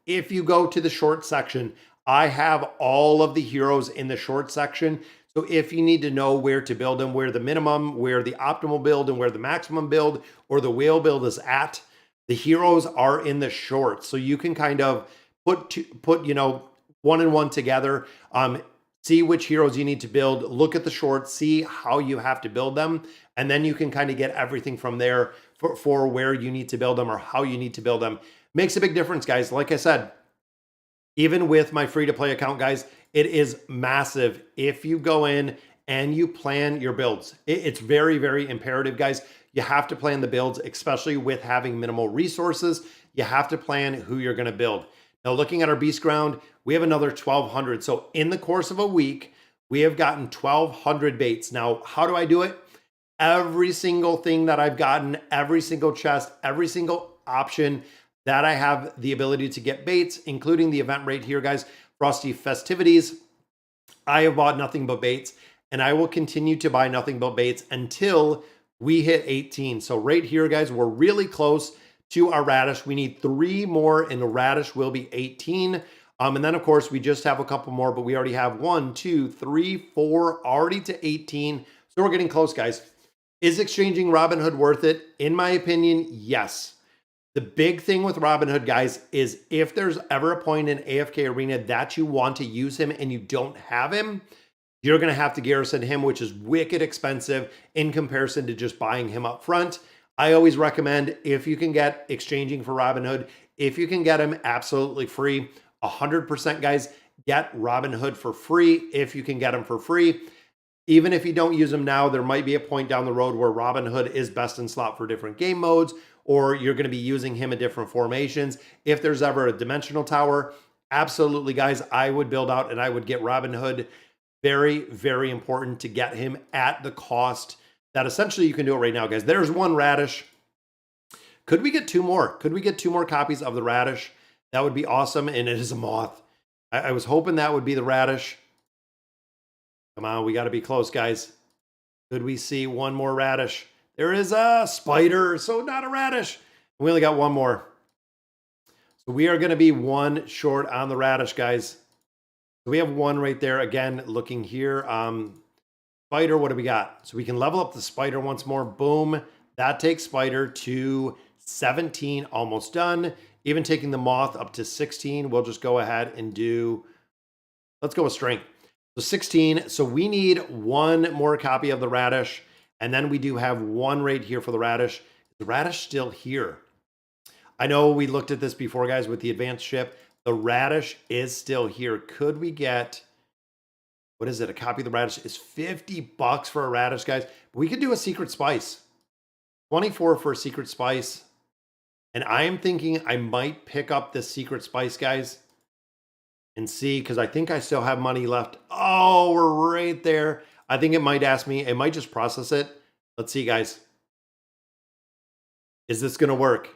[SPEAKER 1] If you go to the short section, I have all of the heroes in the short section. So if you need to know where to build them, where the minimum, where the optimal build, and where the maximum build or the whale build is at, the heroes are in the short. So you can kind of put you know, 1 and 1 together, see which heroes you need to build, look at the short, see how you have to build them, and then you can kind of get everything from there for where you need to build them or how you need to build them. Makes a big difference, guys. Like I said, even with my free-to-play account, guys, it is massive if you go in and you plan your builds. It's very, very imperative, guys. You have to plan the builds, especially with having minimal resources. You have to plan who you're going to build. Now, looking at our beast ground, we have another 1,200. So in the course of a week, we have gotten 1,200 baits. Now, how do I do it? Every single thing that I've gotten, every single chest, every single option that I have the ability to get baits, including the event right here, guys, Frosty Festivities. I have bought nothing but baits, and I will continue to buy nothing but baits until we hit 18. So right here, guys, we're really close to our radish. We need 3 more, and the radish will be 18. And then, of course, we just have a couple more, but we already have 1, 2, 3, 4, already to 18. So we're getting close, guys. Is exchanging Robinhood worth it? In my opinion, yes. The big thing with Robinhood, guys, is if there's ever a point in AFK Arena that you want to use him and you don't have him, you're going to have to garrison him, which is wicked expensive in comparison to just buying him up front. I always recommend, if you can get exchanging for Robinhood, if you can get him absolutely free, 100%, guys, get Robinhood for free if you can get him for free. Even if you don't use him now, there might be a point down the road where Robinhood is best in slot for different game modes, or you're going to be using him in different formations. If there's ever a dimensional tower, absolutely, guys, I would build out and I would get Robinhood. Very, very important to get him at the cost that essentially you can do it right now, guys. There's 1 radish. Could we get 2 more? Could we get 2 more copies of the radish? That would be awesome, and it is a moth. I was hoping that would be the radish. Come on, we got to be close, guys. Could we see 1 more radish? There is a spider, so not a radish. We only got 1 more. So we are going to be 1 short on the radish, guys. So we have 1 right there. Again, looking here. Spider, what do we got? So we can level up the spider once more. Boom. That takes spider to 17, almost done. Even taking the moth up to 16, we'll just go ahead and do, let's go with strength. So 16, so we need 1 more copy of the radish, and then we do have 1 right here for the radish. The radish still here. I know we looked at this before, guys, with the advanced ship. The radish is still here. Could we get, what is it? A copy of the radish is $50 for a radish, guys. We could do a secret spice. 24 for a secret spice. And I am thinking I might pick up this secret spice, guys, and see, because I think I still have money left. Oh, we're right there. I think it might ask me. It might just process it. Let's see, guys. Is this going to work?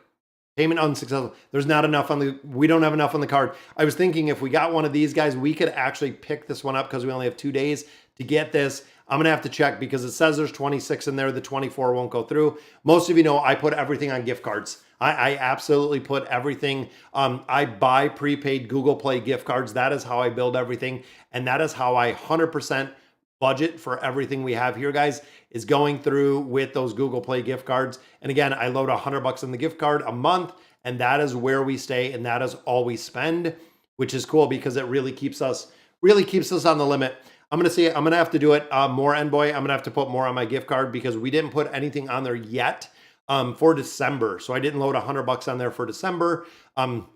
[SPEAKER 1] Payment unsuccessful. There's not enough on the, we don't have enough on the card. I was thinking if we got one of these guys, we could actually pick this one up because we only have 2 days to get this. I'm going to have to check because it says there's 26 in there. The 24 won't go through. Most of you know I put everything on gift cards. I absolutely put everything. I buy prepaid Google Play gift cards. That is how I build everything. And that is how I 100% budget for everything we have here, guys, is going through with those Google Play gift cards. And again, I load $100 in the gift card a month, and that is where we stay, and that is all we spend, which is cool because it really keeps us on the limit. I'm gonna have to do it more, Envoy. I'm gonna have to put more on my gift card because we didn't put anything on there yet for December. So I didn't load $100 on there for December. But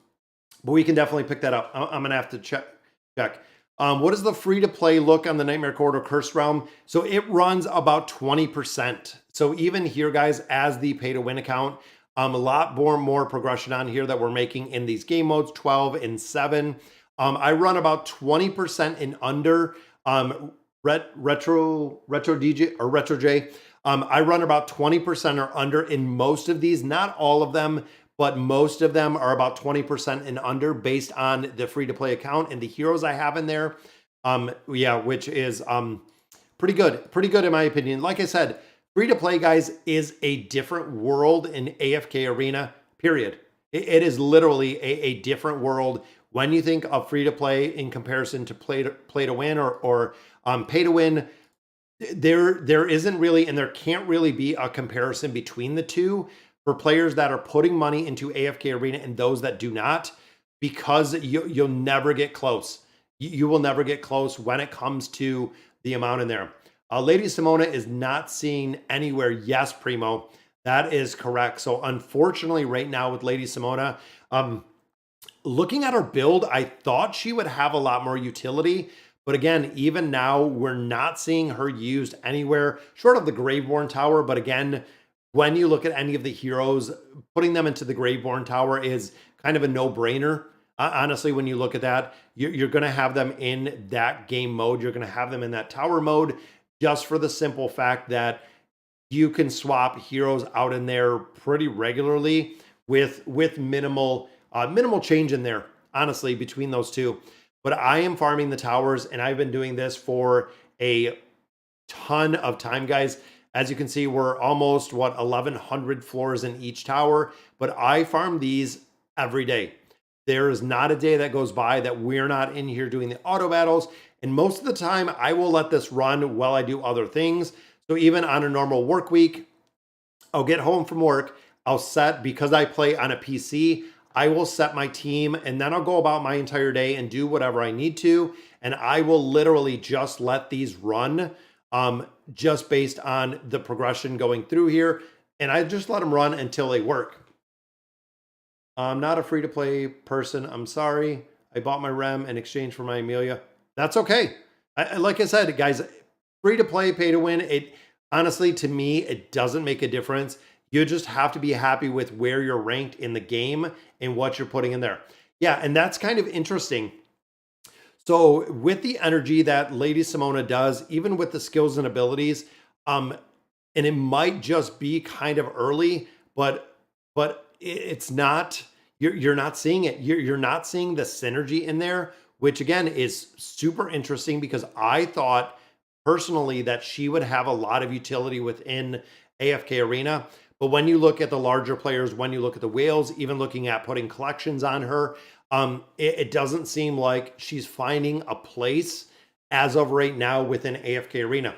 [SPEAKER 1] we can definitely pick that up. I'm gonna have to check. What is the free-to-play look on the Nightmare Corridor Cursed Realm? So it runs about 20%. So even here, guys, as the pay-to-win account, a lot more progression on here that we're making in these game modes, 12 and 7. I run about 20% and under. Retro DJ or Retro J. I run about 20% or under in most of these, not all of them, but most of them are about 20% and under based on the free-to-play account and the heroes I have in there. Yeah, which is pretty good in my opinion. Like I said, free-to-play, guys, is a different world in AFK Arena, period. It is literally a different world when you think of free-to-play in comparison to play-to-win or pay-to-win. There isn't really, and there can't really be a comparison between the two for players that are putting money into AFK Arena and those that do not, because you'll never get close. You will never get close when it comes to the amount in there. Lady Simona is not seen anywhere. Yes, Primo, that is correct. So unfortunately right now with Lady Simona, looking at her build, I thought she would have a lot more utility. But again, even now, we're not seeing her used anywhere short of the Graveborn Tower. But again, when you look at any of the heroes, putting them into the Graveborn Tower is kind of a no-brainer. Honestly, when you look at that, you're going to have them in that game mode. You're going to have them in that tower mode just for the simple fact that you can swap heroes out in there pretty regularly with minimal change in there, honestly, between those two. But I am farming the towers, and I've been doing this for a ton of time, guys. As you can see, we're almost, 1,100 floors in each tower, but I farm these every day. There is not a day that goes by that we're not in here doing the auto battles, and most of the time, I will let this run while I do other things. So even on a normal work week, I'll get home from work, I'll set, because I play on a PC, I will set my team, and then I'll go about my entire day and do whatever I need to. And I will literally just let these run just based on the progression going through here. And I just let them run until they work. I'm not a free-to-play person. I'm sorry. I bought my Rem in exchange for my Amelia. That's okay. Like I said, guys, free-to-play, pay-to-win, it honestly, to me, it doesn't make a difference. You just have to be happy with where you're ranked in the game and what you're putting in there. Yeah, and that's kind of interesting. So with the energy that Lady Simona does, even with the skills and abilities, and it might just be kind of early, but it's not, you're not seeing it. You're not seeing the synergy in there, which again is super interesting because I thought personally that she would have a lot of utility within AFK Arena. But when you look at the larger players, when you look at the whales, even looking at putting collections on her, it doesn't seem like she's finding a place as of right now within AFK Arena.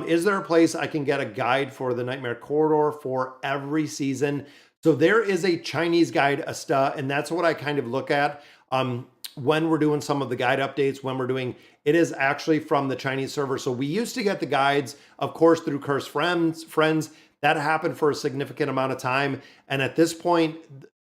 [SPEAKER 1] Is there a place I can get a guide for the Nightmare Corridor for every season? So there is a Chinese guide, and that's what I kind of look at when we're doing some of the guide updates, when we're doing, it is actually from the Chinese server. So we used to get the guides, of course, through Cursed Friends. That happened for a significant amount of time. And at this point,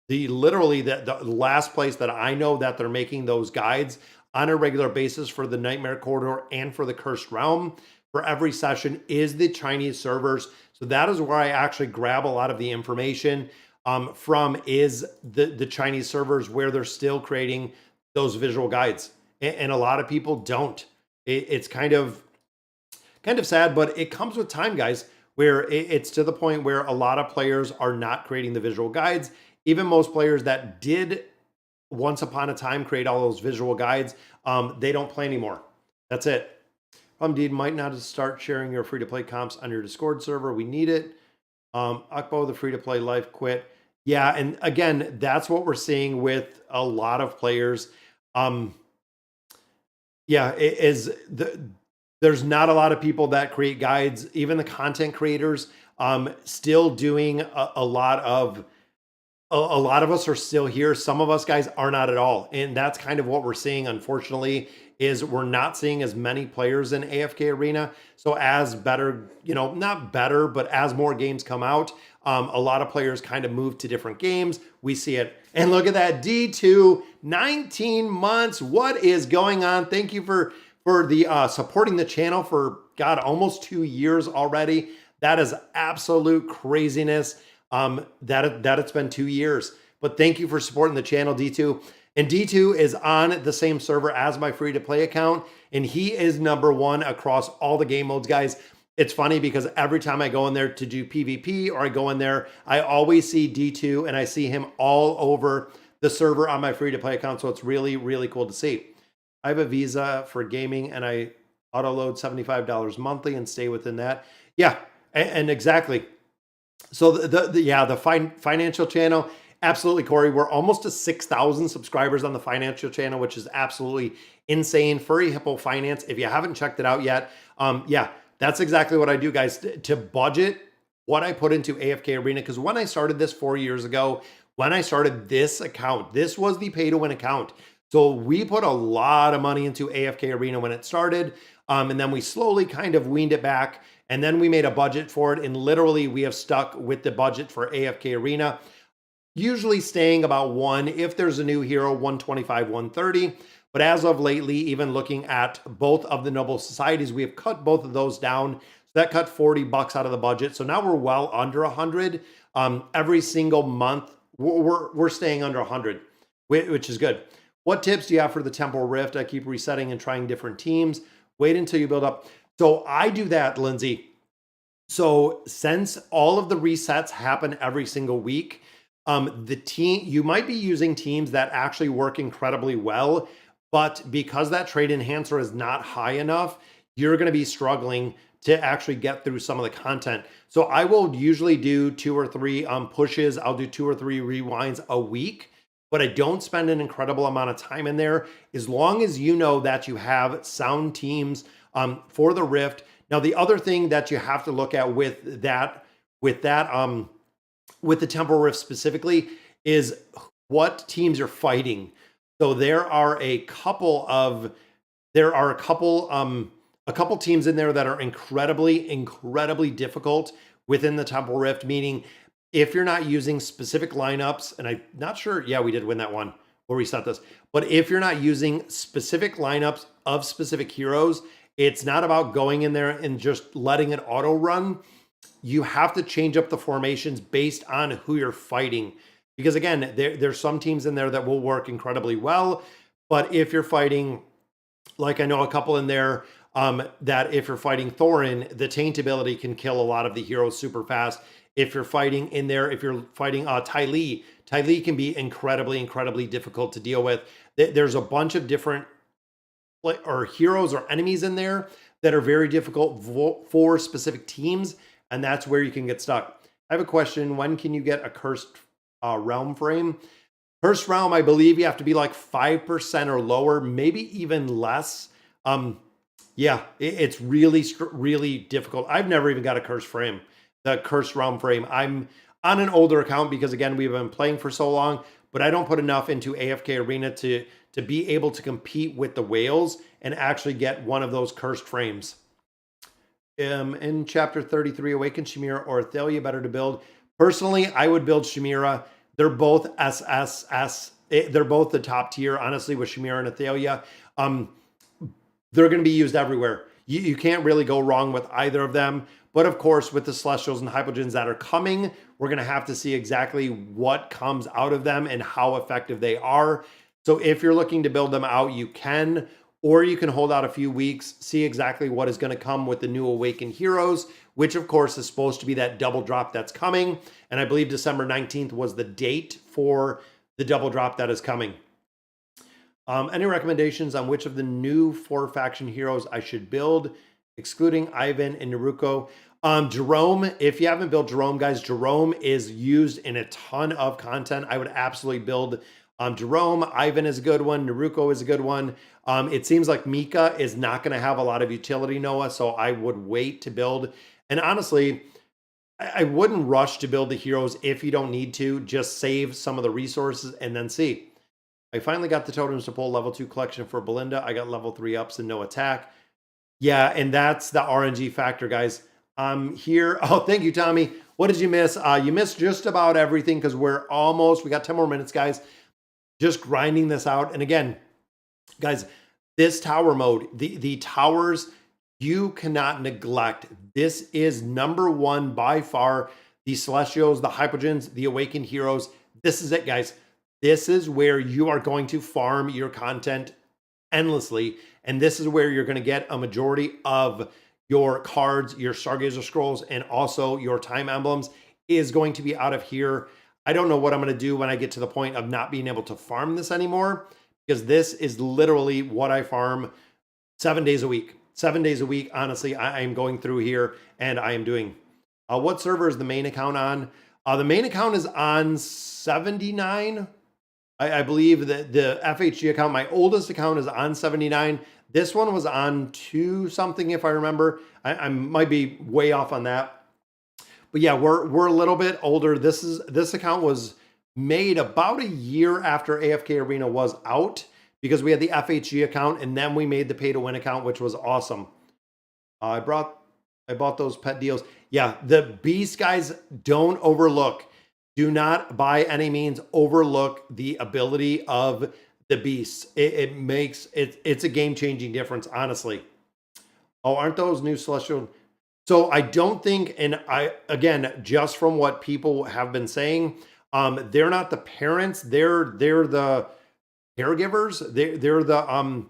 [SPEAKER 1] literally the last place that I know that they're making those guides on a regular basis for the Nightmare Corridor and for the Cursed Realm for every session is the Chinese servers. So that is where I actually grab a lot of the information from, is the Chinese servers, where they're still creating those visual guides. And a lot of people don't. It's kind of sad, but it comes with time, guys, where it's to the point where a lot of players are not creating the visual guides. even most players that did once upon a time create all those visual guides, they don't play anymore. That's it. Indeed, might not start sharing your free-to-play comps on your Discord server. We need it. Akbo, the free-to-play life quit. Yeah, and again, that's what we're seeing with a lot of players. Yeah, there's not a lot of people that create guides. Even the content creators, still doing a lot of us are still here. Some of us guys are not at all. And that's kind of what we're seeing, unfortunately, is we're not seeing as many players in AFK Arena. So as better, not better, but as more games come out, a lot of players kind of move to different games. We see it. And look at that, D2, 19 months. What is going on? Thank you for the supporting the channel for, God, almost 2 years already. That is absolute craziness. That it's been 2 years, but thank you for supporting the channel, D2. And D2 is on the same server as my free-to-play account, and he is #1 across all the game modes, guys. It's funny because every time I go in there to do PvP or I go in there, I always see D2 and I see him all over the server on my free-to-play account. So it's really, really cool to see. I have a Visa for gaming and I auto load $75 monthly and stay within that. Yeah, and exactly. So the financial channel, absolutely, Corey. We're almost to 6,000 subscribers on the financial channel, which is absolutely insane. Furry Hippo Finance. If you haven't checked it out yet, yeah, that's exactly what I do, guys, to budget what I put into AFK Arena. Because when I started this 4 years ago, when I started this account, this was the pay to win account. So we put a lot of money into AFK Arena when it started, and then we slowly kind of weaned it back. And then we made a budget for it, and literally we have stuck with the budget for AFK Arena, usually staying about one, if there's a new hero, 125, 130. But as of lately, even looking at both of the Noble Societies, we have cut both of those down. So that cut $40 out of the budget. So now we're well under 100. Every single month, we're staying under 100, which is good. What tips do you have for the Temporal Rift? I keep resetting and trying different teams. Wait until you build up. So I do that, Lindsay. So since all of the resets happen every single week, you might be using teams that actually work incredibly well, but because that trade enhancer is not high enough, you're going to be struggling to actually get through some of the content. So I will usually do 2 or 3 pushes. I'll do 2 or 3 rewinds a week, but I don't spend an incredible amount of time in there as long as you know that you have sound teams for the Rift. Now, the other thing that you have to look at with the Temporal Rift specifically is what teams you're fighting. So there are a couple teams in there that are incredibly difficult within the Temporal Rift, meaning if you're not using specific lineups, and I'm not sure, yeah, we did win that one. We'll reset this. But if you're not using specific lineups of specific heroes, it's not about going in there and just letting it auto run. You have to change up the formations based on who you're fighting. Because again, there's some teams in there that will work incredibly well. But if you're fighting, like I know a couple in there, that if you're fighting Thorin, the taint ability can kill a lot of the heroes super fast. If you're fighting in there, if you're fighting Ty Lee can be incredibly difficult to deal with. There's a bunch of different heroes or enemies in there that are very difficult for specific teams, and that's where you can get stuck. I have a question. When can you get a cursed realm frame? Cursed realm, I believe you have to be like 5% or lower, maybe even less. Yeah, it's really difficult. I've never even got a cursed frame, the cursed realm frame. I'm on an older account because again, we've been playing for so long, but I don't put enough into AFK Arena to be able to compete with the whales and actually get one of those cursed frames. In chapter 33, Awaken Shamira or Athalia better to build? Personally, I would build Shamira. They're both SSS. They're both the top tier, honestly, with Shamira and Athalia. They're going to be used everywhere. You can't really go wrong with either of them. But of course, with the Celestials and Hypogeans that are coming, we're going to have to see exactly what comes out of them and how effective they are. So if you're looking to build them out, you can, or you can hold out a few weeks, see exactly what is going to come with the new Awakened Heroes, which of course is supposed to be that double drop that's coming. And I believe December 19th was the date for the double drop that is coming. Any recommendations on which of the new 4 faction heroes I should build, excluding Ivan and Naruko? Jerome, if you haven't built Jerome, guys, Jerome is used in a ton of content. I would absolutely build Jerome. Ivan is a good one. Naruko is a good one. It seems like Mika is not going to have a lot of utility, Noah, so I would wait to build. And honestly, I wouldn't rush to build the heroes if you don't need to. Just save some of the resources and then see. I finally got the totems to pull level 2 collection for Belinda. I got level 3 ups and no attack. Yeah, and that's the RNG factor, guys. I'm here. Oh, thank you, Tommy. What did you miss? You missed just about everything because we got 10 more minutes, guys. Just grinding this out. And again, guys, this tower mode, the towers, you cannot neglect. This is number 1 by far. The Celestials, the Hypogens, the Awakened Heroes. This is it, guys. This is where you are going to farm your content endlessly. And this is where you're going to get a majority of your cards, your Stargazer Scrolls, and also your time emblems is going to be out of here. I don't know what I'm going to do when I get to the point of not being able to farm this anymore, because this is literally what I farm 7 days a week. 7 days a week, honestly, I am going through here and I am doing. What server is the main account on? The main account is on 79. I believe that the FHG account, my oldest account, is on 79. This one was on 2 something, if I remember. I might be way off on that. But yeah, we're a little bit older. This account was made about a year after AFK Arena was out, because we had the FHG account and then we made the pay to win account, which was awesome. I bought those pet deals. Yeah, the beast, guys, don't overlook. Do not by any means overlook the ability of the beasts. It's a game-changing difference, honestly. Oh, aren't those new Celestial? So I don't think, and again, just from what people have been saying, they're not the parents, they're the caregivers. They're the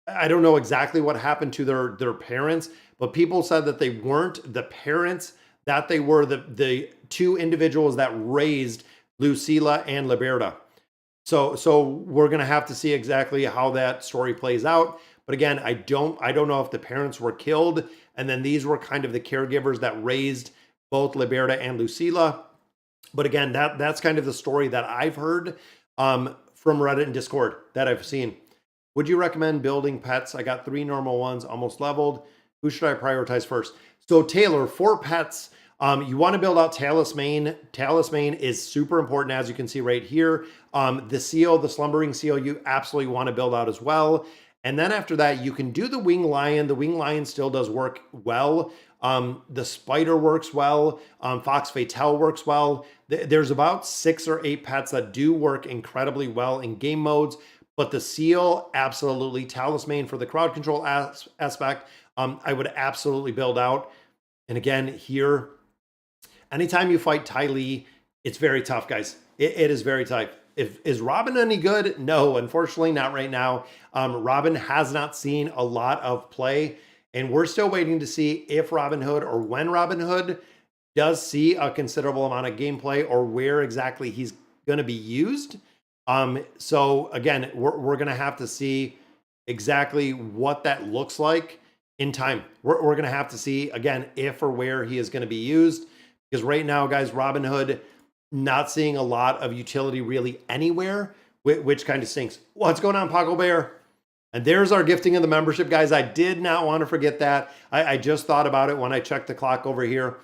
[SPEAKER 1] I don't know exactly what happened to their parents, but people said that they weren't the parents, that they were the 2 individuals that raised Lucilla and Liberta. So we're gonna have to see exactly how that story plays out. But again, I don't know if the parents were killed and then these were kind of the caregivers that raised both Liberta and Lucilla. But again, that's kind of the story that I've heard from Reddit and Discord that I've seen. Would you recommend building pets? I got 3 normal ones almost leveled. Who should I prioritize first? So Taylor, for pets, you want to build out Talisman. Talisman is super important, as you can see right here. The seal, the Slumbering Seal, you absolutely want to build out as well. And then after that, you can do the Winged Lion. The Winged Lion still does work well. The Spider works well. Fox Fatale works well. There's about 6 or 8 pets that do work incredibly well in game modes. But the seal, absolutely. Talisman for the crowd control aspect, I would absolutely build out. And again, here, anytime you fight Ty Lee, it's very tough, guys. It is very tough. Is Robin any good? No, unfortunately, not right now. Robin has not seen a lot of play, and we're still waiting to see if Robin Hood, or when Robin Hood does see a considerable amount of gameplay, or where exactly he's going to be used. So again, we're going to have to see exactly what that looks like in time. We're going to have to see, again, if or where he is going to be used. Because right now, guys, Robin Hood, not seeing a lot of utility really anywhere, which kind of stinks. What's going on, Paco Bear? And there's our gifting of the membership, guys. I did not want to forget that. I just thought about it when I checked the clock over here.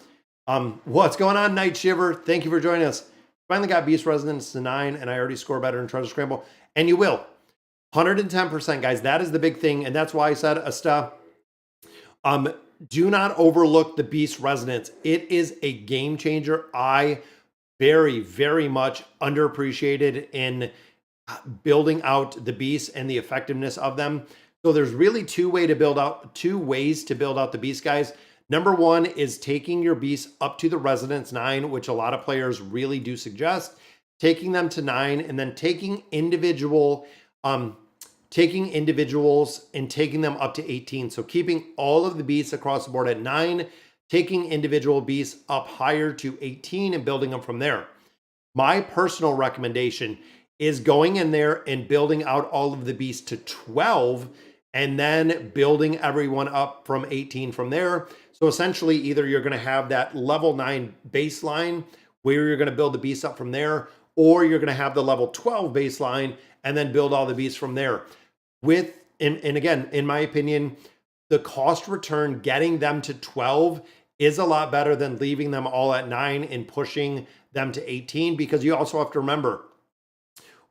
[SPEAKER 1] What's going on, Night Shiver? Thank you for joining us. Finally got Beast Resonance to 9, and I already score better in Treasure Scramble. And you will. 110%, guys. That is the big thing. And that's why I said, Asta, do not overlook the Beast Resonance. It is a game changer. I very, very much underappreciated in building out the beasts and the effectiveness of them. So there's really two ways to build out the beast, guys. Number one is taking your beasts up to the Resonance 9, which a lot of players really do suggest. Taking them to 9 and then taking individual taking individuals and taking them up to 18. So keeping all of the beasts across the board at 9, taking individual beasts up higher to 18 and building them from there. My personal recommendation is going in there and building out all of the beasts to 12 and then building everyone up from 18 from there. So essentially, either you're going to have that level 9 baseline where you're going to build the beasts up from there, or you're going to have the level 12 baseline and then build all the beasts from there. And again, in my opinion, the cost return getting them to 12 is a lot better than leaving them all at 9 and pushing them to 18, because you also have to remember,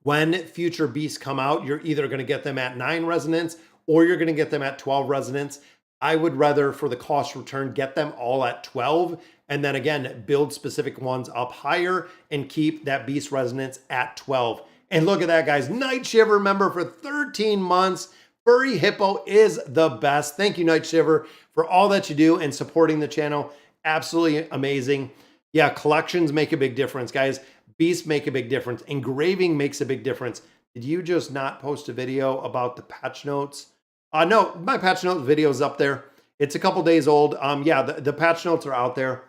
[SPEAKER 1] when future beasts come out, you're either going to get them at 9 resonance or you're going to get them at 12 resonance. I would rather, for the cost return, get them all at 12 and then again build specific ones up higher and keep that beast resonance at 12. And look at that, guys. Night Shiver member for 13 months. Furry Hippo is the best. Thank you, Night Shiver, for all that you do and supporting the channel. Absolutely amazing. Yeah, collections make a big difference, guys. Beasts make a big difference. Engraving makes a big difference. Did you just not post a video about the patch notes? No, my patch notes video is up there. It's a couple days old. Yeah, the patch notes are out there.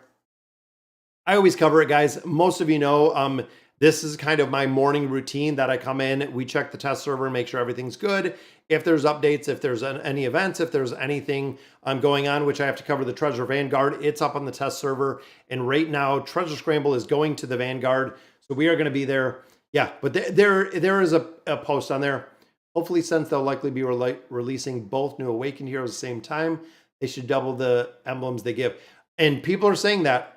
[SPEAKER 1] I always cover it, guys. Most of you know, this is kind of my morning routine that I come in. We check the test server and make sure everything's good. If there's updates, if there's any events, if there's anything going on, which I have to cover the Treasure Vanguard, it's up on the test server. And right now, Treasure Scramble is going to the Vanguard. So we are going to be there. Yeah, but there is a post on there. Hopefully, since they'll likely be releasing both New Awakened Heroes at the same time, they should double the emblems they give. And people are saying that.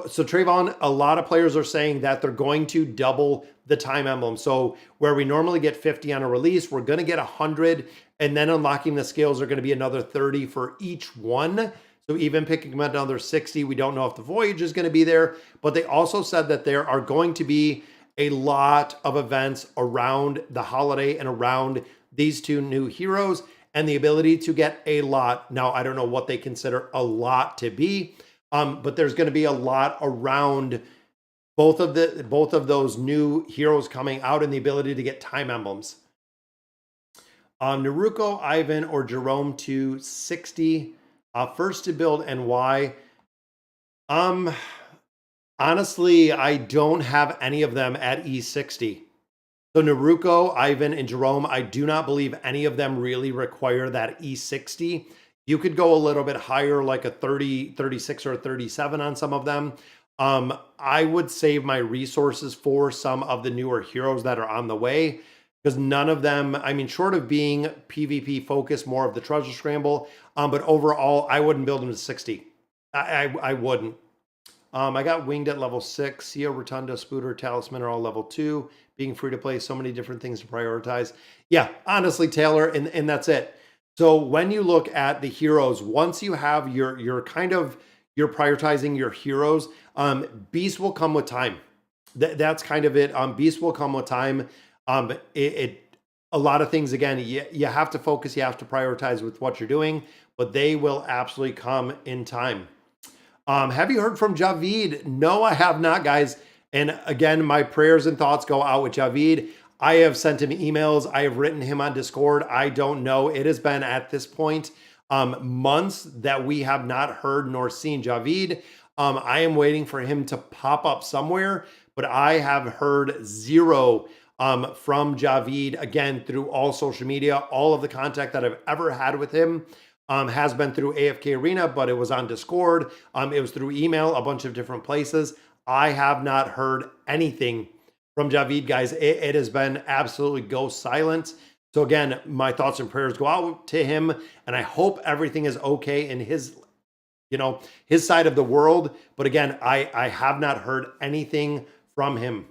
[SPEAKER 1] So Trayvon, a lot of players are saying that they're going to double the time emblem. So where we normally get 50 on a release, we're going to get 100, and then unlocking the scales are going to be another 30 for each one. So even picking up another 60, we don't know if the voyage is going to be there, but they also said that there are going to be a lot of events around the holiday and around these two new heroes and the ability to get a lot. Now, I don't know what they consider a lot to be, but there's going to be a lot around both of those new heroes coming out and the ability to get time emblems. Naruko, Ivan, or Jerome to 60. First to build and why? Honestly, I don't have any of them at E60. So Naruko, Ivan, and Jerome, I do not believe any of them really require that E60. You could go a little bit higher, like a 30, 36, or 37 on some of them. I would save my resources for some of the newer heroes that are on the way, because none of them, I mean, short of being PvP focused, more of the Treasure Scramble, but overall, I wouldn't build them to 60. I wouldn't. I got Winged at level 6. Sia, Rotunda, Spooter, Talisman are all level 2. Being free to play, so many different things to prioritize. Yeah, honestly, Taylor, and that's it. So when you look at the heroes, once you have you're prioritizing your heroes, Beast will come with time. That's kind of it. Beast will come with time. A lot of things, again, you have to focus, you have to prioritize with what you're doing, but they will absolutely come in time. Have you heard from Javid? No, I have not, guys. And again, my prayers and thoughts go out with Javid. I have sent him emails. I have written him on Discord. I don't know. It has been at this point months that we have not heard nor seen Javid. I am waiting for him to pop up somewhere, but I have heard zero from Javid, again, through all social media. All of the contact that I've ever had with him has been through AFK Arena, but it was on Discord. It was through email, a bunch of different places. I have not heard anything from Javid, guys. It has been absolutely ghost silent. So again, my thoughts and prayers go out to him, and I hope everything is okay in his, his side of the world. But again, I have not heard anything from him.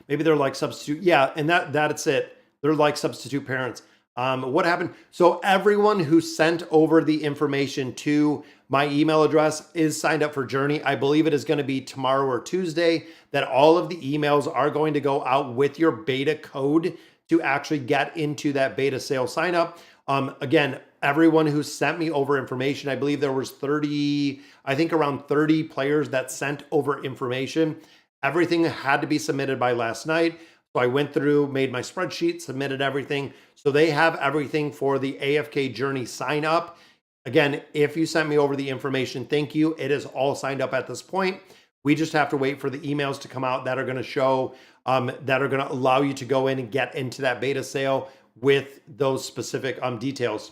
[SPEAKER 1] Maybe they're like substitute. Yeah, and that's it. They're like substitute parents. What happened? So everyone who sent over the information to my email address is signed up for Journey. I believe it is going to be tomorrow or Tuesday that all of the emails are going to go out with your beta code to actually get into that beta sale sign up. Again, everyone who sent me over information, I believe there was around 30 players that sent over information. Everything had to be submitted by last night. So I went through, made my spreadsheet, submitted everything. So they have everything for the AFK Journey sign up. Again, if you sent me over the information, thank you. It is all signed up at this point. We just have to wait for the emails to come out that are going to show, that are going to allow you to go in and get into that beta sale with those specific details.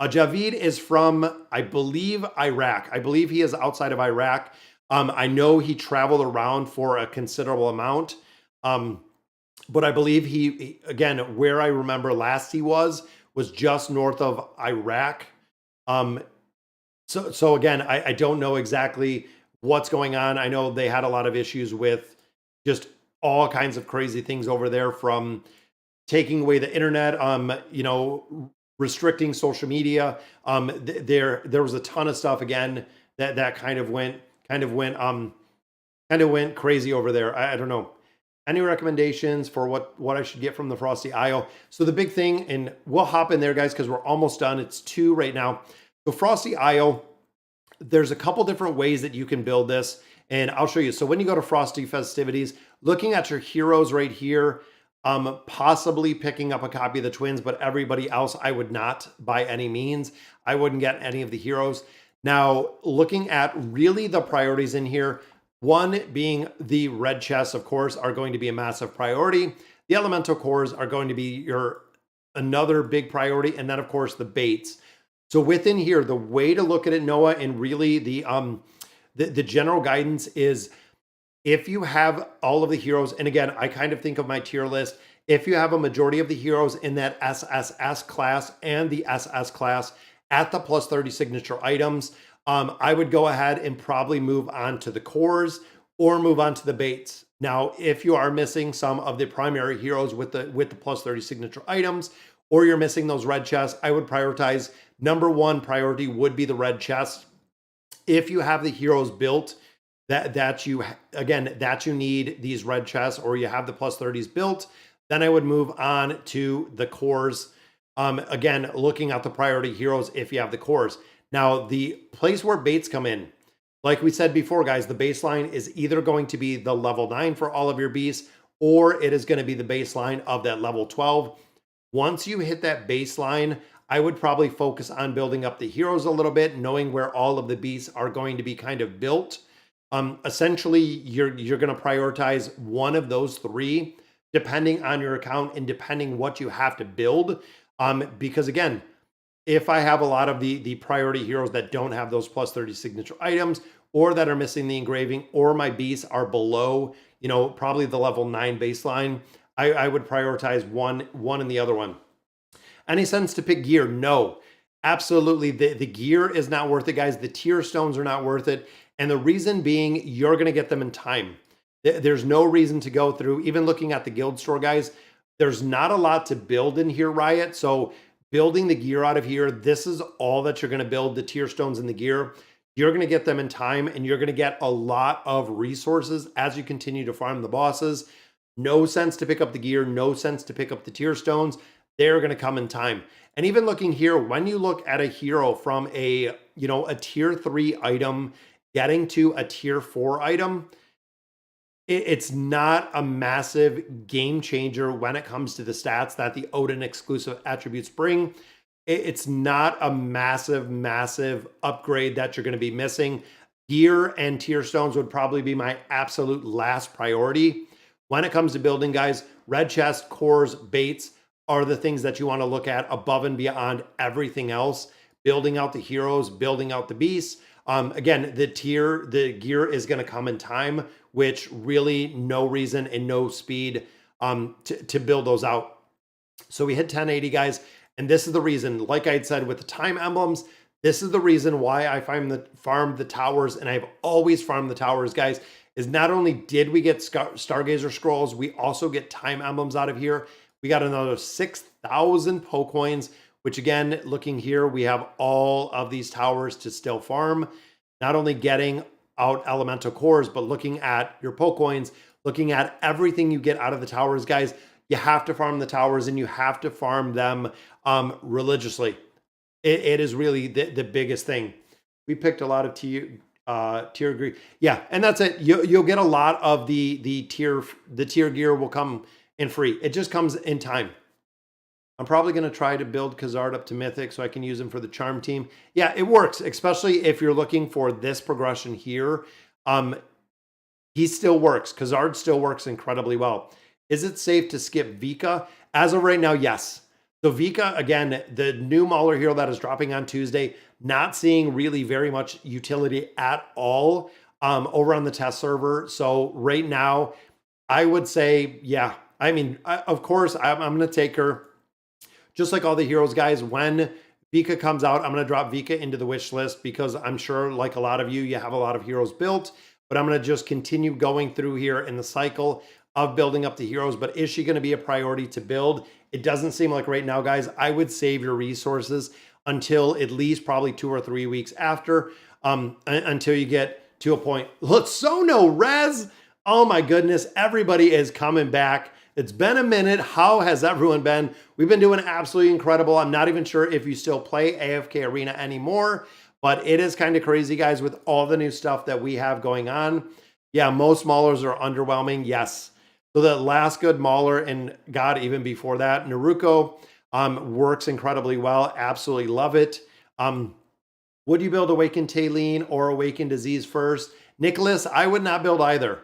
[SPEAKER 1] Javid is from, I believe, Iraq. I believe he is outside of Iraq. I know he traveled around for a considerable amount. But I believe he, again, where I remember last he was just north of Iraq. So again, I don't know exactly what's going on. I know they had a lot of issues with just all kinds of crazy things over there, from taking away the internet, restricting social media. There was a ton of stuff again that kind of went crazy over there. I don't know. Any recommendations for what I should get from the Frosty IO? So the big thing, and we'll hop in there, guys, because we're almost done. It's 2 right now. So Frosty IO, there's a couple different ways that you can build this, and I'll show you. So when you go to Frosty Festivities, looking at your heroes right here, possibly picking up a copy of the twins, but everybody else I would not by any means. I wouldn't get any of the heroes. Now, looking at really the priorities in here, one being the red chests, of course, are going to be a massive priority. The elemental cores are going to be another big priority. And then, of course, the baits. So within here, the way to look at it, Noah, and really the general guidance is, if you have all of the heroes, and again, I kind of think of my tier list, if you have a majority of the heroes in that SSS class and the SS class at the plus 30 signature items, I would go ahead and probably move on to the cores or move on to the baits. Now, if you are missing some of the primary heroes with the plus 30 signature items, or you're missing those red chests, I would prioritize. Number 1 priority would be the red chest. If you have the heroes built that you need these red chests, or you have the plus 30s built, then I would move on to the cores. Again, looking at the priority heroes if you have the cores. Now, the place where baits come in, like we said before, guys, the baseline is either going to be the level 9 for all of your beasts, or it is going to be the baseline of that level 12. Once you hit that baseline, I would probably focus on building up the heroes a little bit, knowing where all of the beasts are going to be kind of built. Essentially, you're going to prioritize one of those 3, depending on your account and depending what you have to build. Because again, if I have a lot of the priority heroes that don't have those plus 30 signature items, or that are missing the engraving, or my beasts are below, probably the level 9 baseline, I would prioritize one and the other one. Any sense to pick gear? No, absolutely. The gear is not worth it, guys. The tier stones are not worth it. And the reason being, you're going to get them in time. There's no reason to go through, even looking at the guild store, guys, there's not a lot to build in here, Riot. So building the gear out of here, this is all that you're going to build, the tier stones and the gear. You're going to get them in time, and you're going to get a lot of resources as you continue to farm the bosses. No sense to pick up the gear, no sense to pick up the tier stones. They're going to come in time. And even looking here, when you look at a hero from a tier 3 item getting to a tier 4 item, it's not a massive game changer when it comes to the stats that the Odin exclusive attributes bring. It's not a massive upgrade that you're going to be missing. Gear and tier stones would probably be my absolute last priority. When it comes to building, guys, red chest, cores, baits are the things that you want to look at above and beyond everything else. Building out the heroes, building out the beasts. Again, the gear is going to come in time, which really no reason and no speed to build those out. So we hit 1080, guys. And this is the reason, like I had said with the time emblems, this is the reason why I farmed the towers, and I've always farmed the towers, guys, is not only did we get Stargazer scrolls, we also get time emblems out of here. We got another 6,000 po coins, which again, looking here, we have all of these towers to still farm. Not only getting out elemental cores, but looking at your po coins, looking at everything you get out of the towers, guys. You have to farm the towers, and you have to farm them religiously. It is really the biggest thing. We picked a lot of tier gear. Yeah, and that's it. You'll get a lot of the tier gear will come and free. It just comes in time. I'm probably going to try to build Khazard up to Mythic so I can use him for the Charm team. Yeah, it works, especially if you're looking for this progression here. He still works. Khazard still works incredibly well. Is it safe to skip Vika? As of right now, yes. So Vika, again, the new Mauler hero that is dropping on Tuesday, not seeing really very much utility at all over on the test server. So right now, I would say, yeah. I mean, of course, I'm going to take her. Just like all the heroes, guys, when Vika comes out, I'm going to drop Vika into the wish list because I'm sure, like a lot of you have a lot of heroes built. But I'm going to just continue going through here in the cycle of building up the heroes. But is she going to be a priority to build? It doesn't seem like right now, guys. I would save your resources until at least probably 2 or 3 weeks after, until you get to a point. Look, Sono Rez. Oh my goodness. Everybody is coming back. It's been a minute. How has everyone been? We've been doing absolutely incredible. I'm not even sure if you still play AFK Arena anymore, but it is kind of crazy, guys, with all the new stuff that we have going on. Yeah, most Maulers are underwhelming. Yes. So the last good Mauler, and God, even before that, Naruko works incredibly well. Absolutely love it. Would you build Awakened Tailene or Awakened Disease first? Nicholas, I would not build either.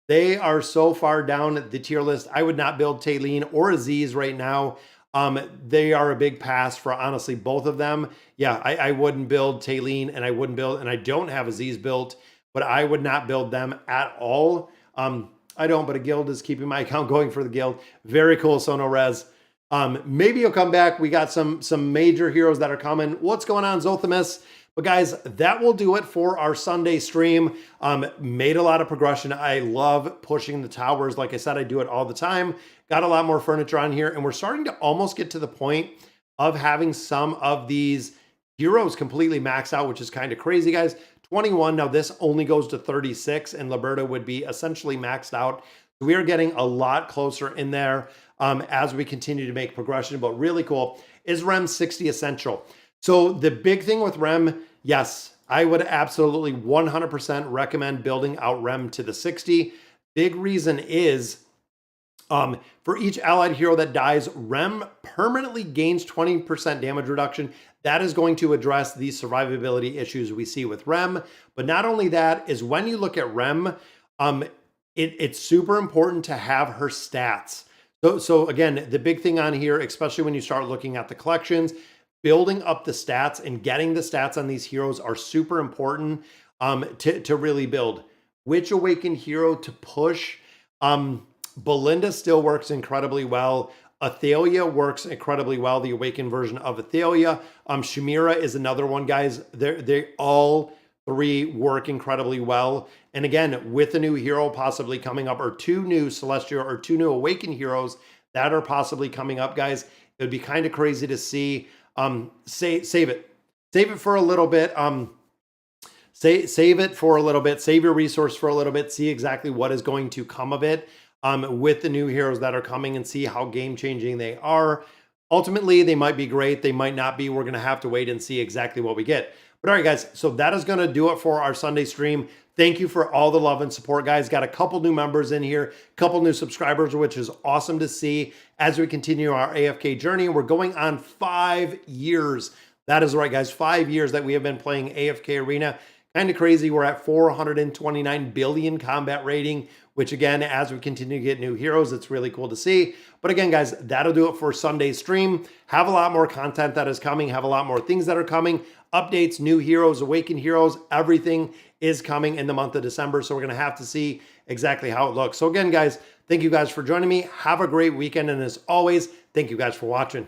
[SPEAKER 1] They are so far down the tier list. I would not build Tailene or Aziz right now. They are a big pass for honestly both of them. Yeah, I wouldn't build Tailene and I don't have Aziz built, but I would not build them at all. I don't, but a guild is keeping my account going for the guild. Very cool, Sono Rez. Maybe you'll come back. We got some major heroes that are coming. What's going on, Zothamus? But guys, that will do it for our Sunday stream. Made a lot of progression. I love pushing the towers. Like I said, I do it all the time. Got a lot more furniture on here, and we're starting to almost get to the point of having some of these heroes completely maxed out, which is kind of crazy, guys. 21, now this only goes to 36, and Liberta would be essentially maxed out. We are getting a lot closer in there as we continue to make progression, but really cool. Is Rem 60 essential? So the big thing with Rem, yes, I would absolutely 100% recommend building out Rem to the 60. Big reason is for each allied hero that dies, Rem permanently gains 20% damage reduction. That is going to address the survivability issues we see with Rem. But not only that, is when you look at Rem, it's super important to have her stats. So again, the big thing on here, especially when you start looking at the collections, building up the stats and getting the stats on these heroes are super important to really build. Which Awakened hero to push? Belinda still works incredibly well. Athalia works incredibly well, the Awakened version of Athalia. Shamira is another one, guys. They all three work incredibly well. And again, with a new hero possibly coming up, or 2 new Celestial or 2 new Awakened heroes that are possibly coming up, guys, it would be kind of crazy to see. Save it for a little bit. Save it for a little bit, save your resource for a little bit, see exactly what is going to come of it with the new heroes that are coming, and see how game changing they are. Ultimately, they might be great, they might not be. We're going to have to wait and see exactly what we get. But all right, guys, so that is going to do it for our Sunday stream. Thank you for all the love and support, guys. Got a couple new members in here, a couple new subscribers, which is awesome to see as we continue our AFK journey. We're going on 5 years. That is right, guys. 5 years that we have been playing AFK Arena. Kind of crazy. We're at 429 billion combat rating, which again, as we continue to get new heroes, it's really cool to see. But again, guys, that'll do it for Sunday's stream. Have a lot more content that is coming. Have a lot more things that are coming. Updates, new heroes, Awakened heroes, everything is coming in the month of December. So we're going to have to see exactly how it looks. So again, guys, thank you guys for joining me. Have a great weekend. And as always, thank you guys for watching.